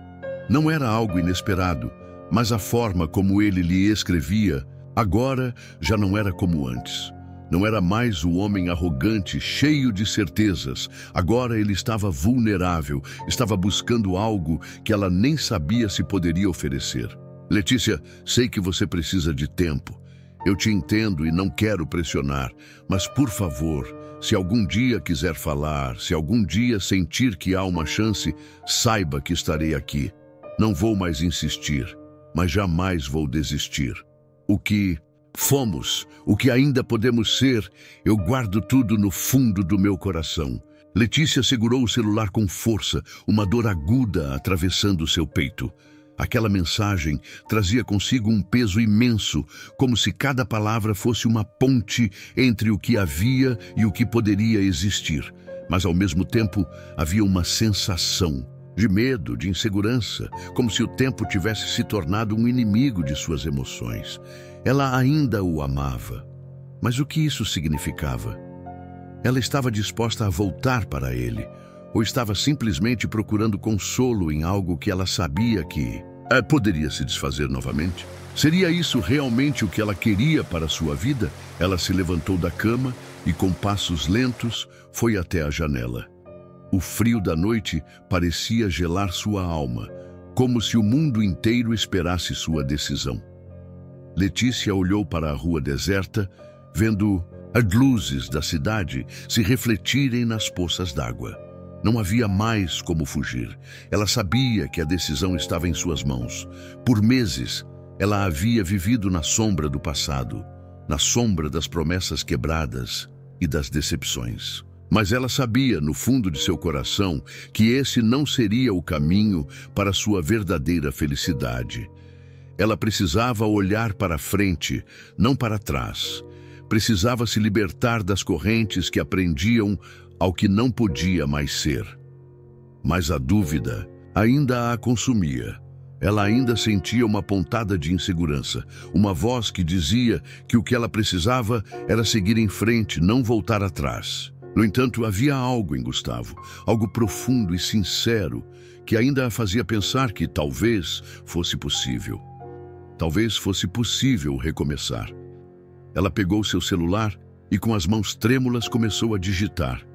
Não era algo inesperado, mas a forma como ele lhe escrevia, agora já não era como antes. Não era mais o homem arrogante, cheio de certezas. Agora ele estava vulnerável, estava buscando algo que ela nem sabia se poderia oferecer. Letícia, sei que você precisa de tempo. Eu te entendo e não quero pressionar, mas por favor, se algum dia quiser falar, se algum dia sentir que há uma chance, saiba que estarei aqui. Não vou mais insistir, mas jamais vou desistir. O que fomos, o que ainda podemos ser, eu guardo tudo no fundo do meu coração. Letícia segurou o celular com força, uma dor aguda atravessando seu peito. Aquela mensagem trazia consigo um peso imenso, como se cada palavra fosse uma ponte entre o que havia e o que poderia existir. Mas, ao mesmo tempo, havia uma sensação de medo, de insegurança, como se o tempo tivesse se tornado um inimigo de suas emoções. Ela ainda o amava. Mas o que isso significava? Ela estava disposta a voltar para ele, ou estava simplesmente procurando consolo em algo que ela sabia que poderia se desfazer novamente? Seria isso realmente o que ela queria para sua vida? Ela se levantou da cama e, com passos lentos, foi até a janela. O frio da noite parecia gelar sua alma, como se o mundo inteiro esperasse sua decisão. Letícia olhou para a rua deserta, vendo as luzes da cidade se refletirem nas poças d'água. Não havia mais como fugir. Ela sabia que a decisão estava em suas mãos. Por meses, ela havia vivido na sombra do passado, na sombra das promessas quebradas e das decepções. Mas ela sabia, no fundo de seu coração, que esse não seria o caminho para sua verdadeira felicidade. Ela precisava olhar para frente, não para trás. Precisava se libertar das correntes que aprendiam ao que não podia mais ser. Mas a dúvida ainda a consumia. Ela ainda sentia uma pontada de insegurança, uma voz que dizia que o que ela precisava era seguir em frente, não voltar atrás. No entanto, havia algo em Gustavo, algo profundo e sincero, que ainda a fazia pensar que talvez fosse possível. Talvez fosse possível recomeçar. Ela pegou seu celular e, com as mãos trêmulas, começou a digitar.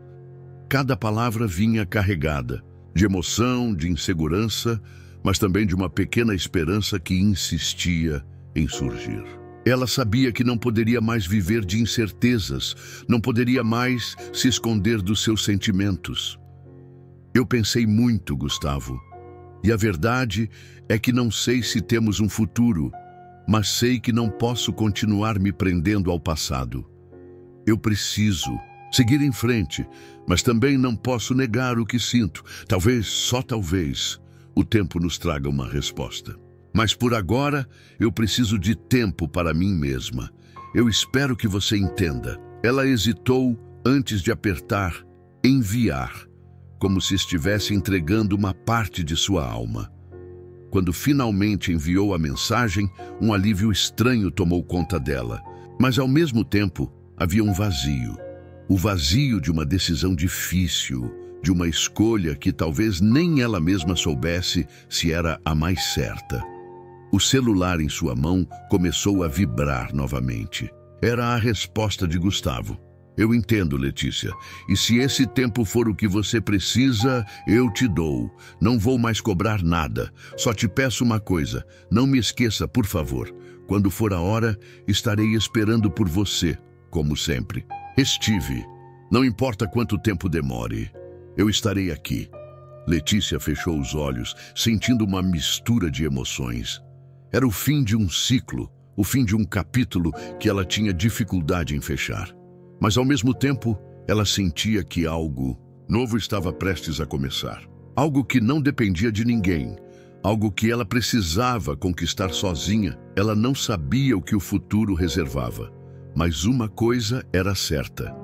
Cada palavra vinha carregada de emoção, de insegurança, mas também de uma pequena esperança que insistia em surgir. Ela sabia que não poderia mais viver de incertezas, não poderia mais se esconder dos seus sentimentos. Eu pensei muito, Gustavo, e a verdade é que não sei se temos um futuro, mas sei que não posso continuar me prendendo ao passado. Eu preciso seguir em frente, mas também não posso negar o que sinto. Talvez, só talvez, o tempo nos traga uma resposta. Mas por agora, eu preciso de tempo para mim mesma. Eu espero que você entenda. Ela hesitou antes de apertar enviar, como se estivesse entregando uma parte de sua alma. Quando finalmente enviou a mensagem, um alívio estranho tomou conta dela. Mas, ao mesmo tempo, havia um vazio. O vazio de uma decisão difícil, de uma escolha que talvez nem ela mesma soubesse se era a mais certa. O celular em sua mão começou a vibrar novamente. Era a resposta de Gustavo. Eu entendo, Letícia, e se esse tempo for o que você precisa, eu te dou. Não vou mais cobrar nada. Só te peço uma coisa, não me esqueça, por favor. Quando for a hora, estarei esperando por você, como sempre. Estive. Não importa quanto tempo demore, eu estarei aqui. Letícia fechou os olhos, sentindo uma mistura de emoções. Era o fim de um ciclo, o fim de um capítulo que ela tinha dificuldade em fechar. Mas, ao mesmo tempo, ela sentia que algo novo estava prestes a começar. Algo que não dependia de ninguém. Algo que ela precisava conquistar sozinha. Ela não sabia o que o futuro reservava. Mas uma coisa era certa.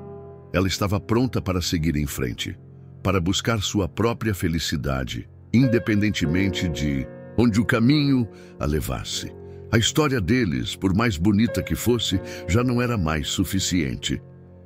Ela estava pronta para seguir em frente. Para buscar sua própria felicidade, independentemente de onde o caminho a levasse. A história deles, por mais bonita que fosse, já não era mais suficiente.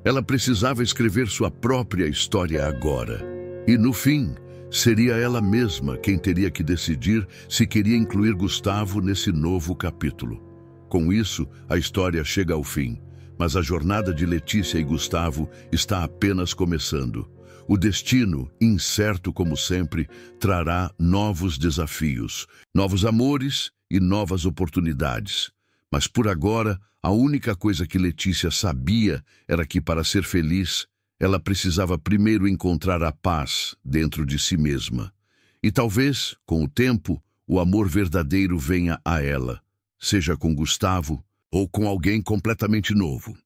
Ela precisava escrever sua própria história agora. E, no fim, seria ela mesma quem teria que decidir se queria incluir Gustavo nesse novo capítulo. Com isso, a história chega ao fim. Mas a jornada de Letícia e Gustavo está apenas começando. O destino, incerto como sempre, trará novos desafios, novos amores e novas oportunidades. Mas por agora, a única coisa que Letícia sabia era que, para ser feliz, ela precisava primeiro encontrar a paz dentro de si mesma. E talvez, com o tempo, o amor verdadeiro venha a ela, seja com Gustavo ou com alguém completamente novo.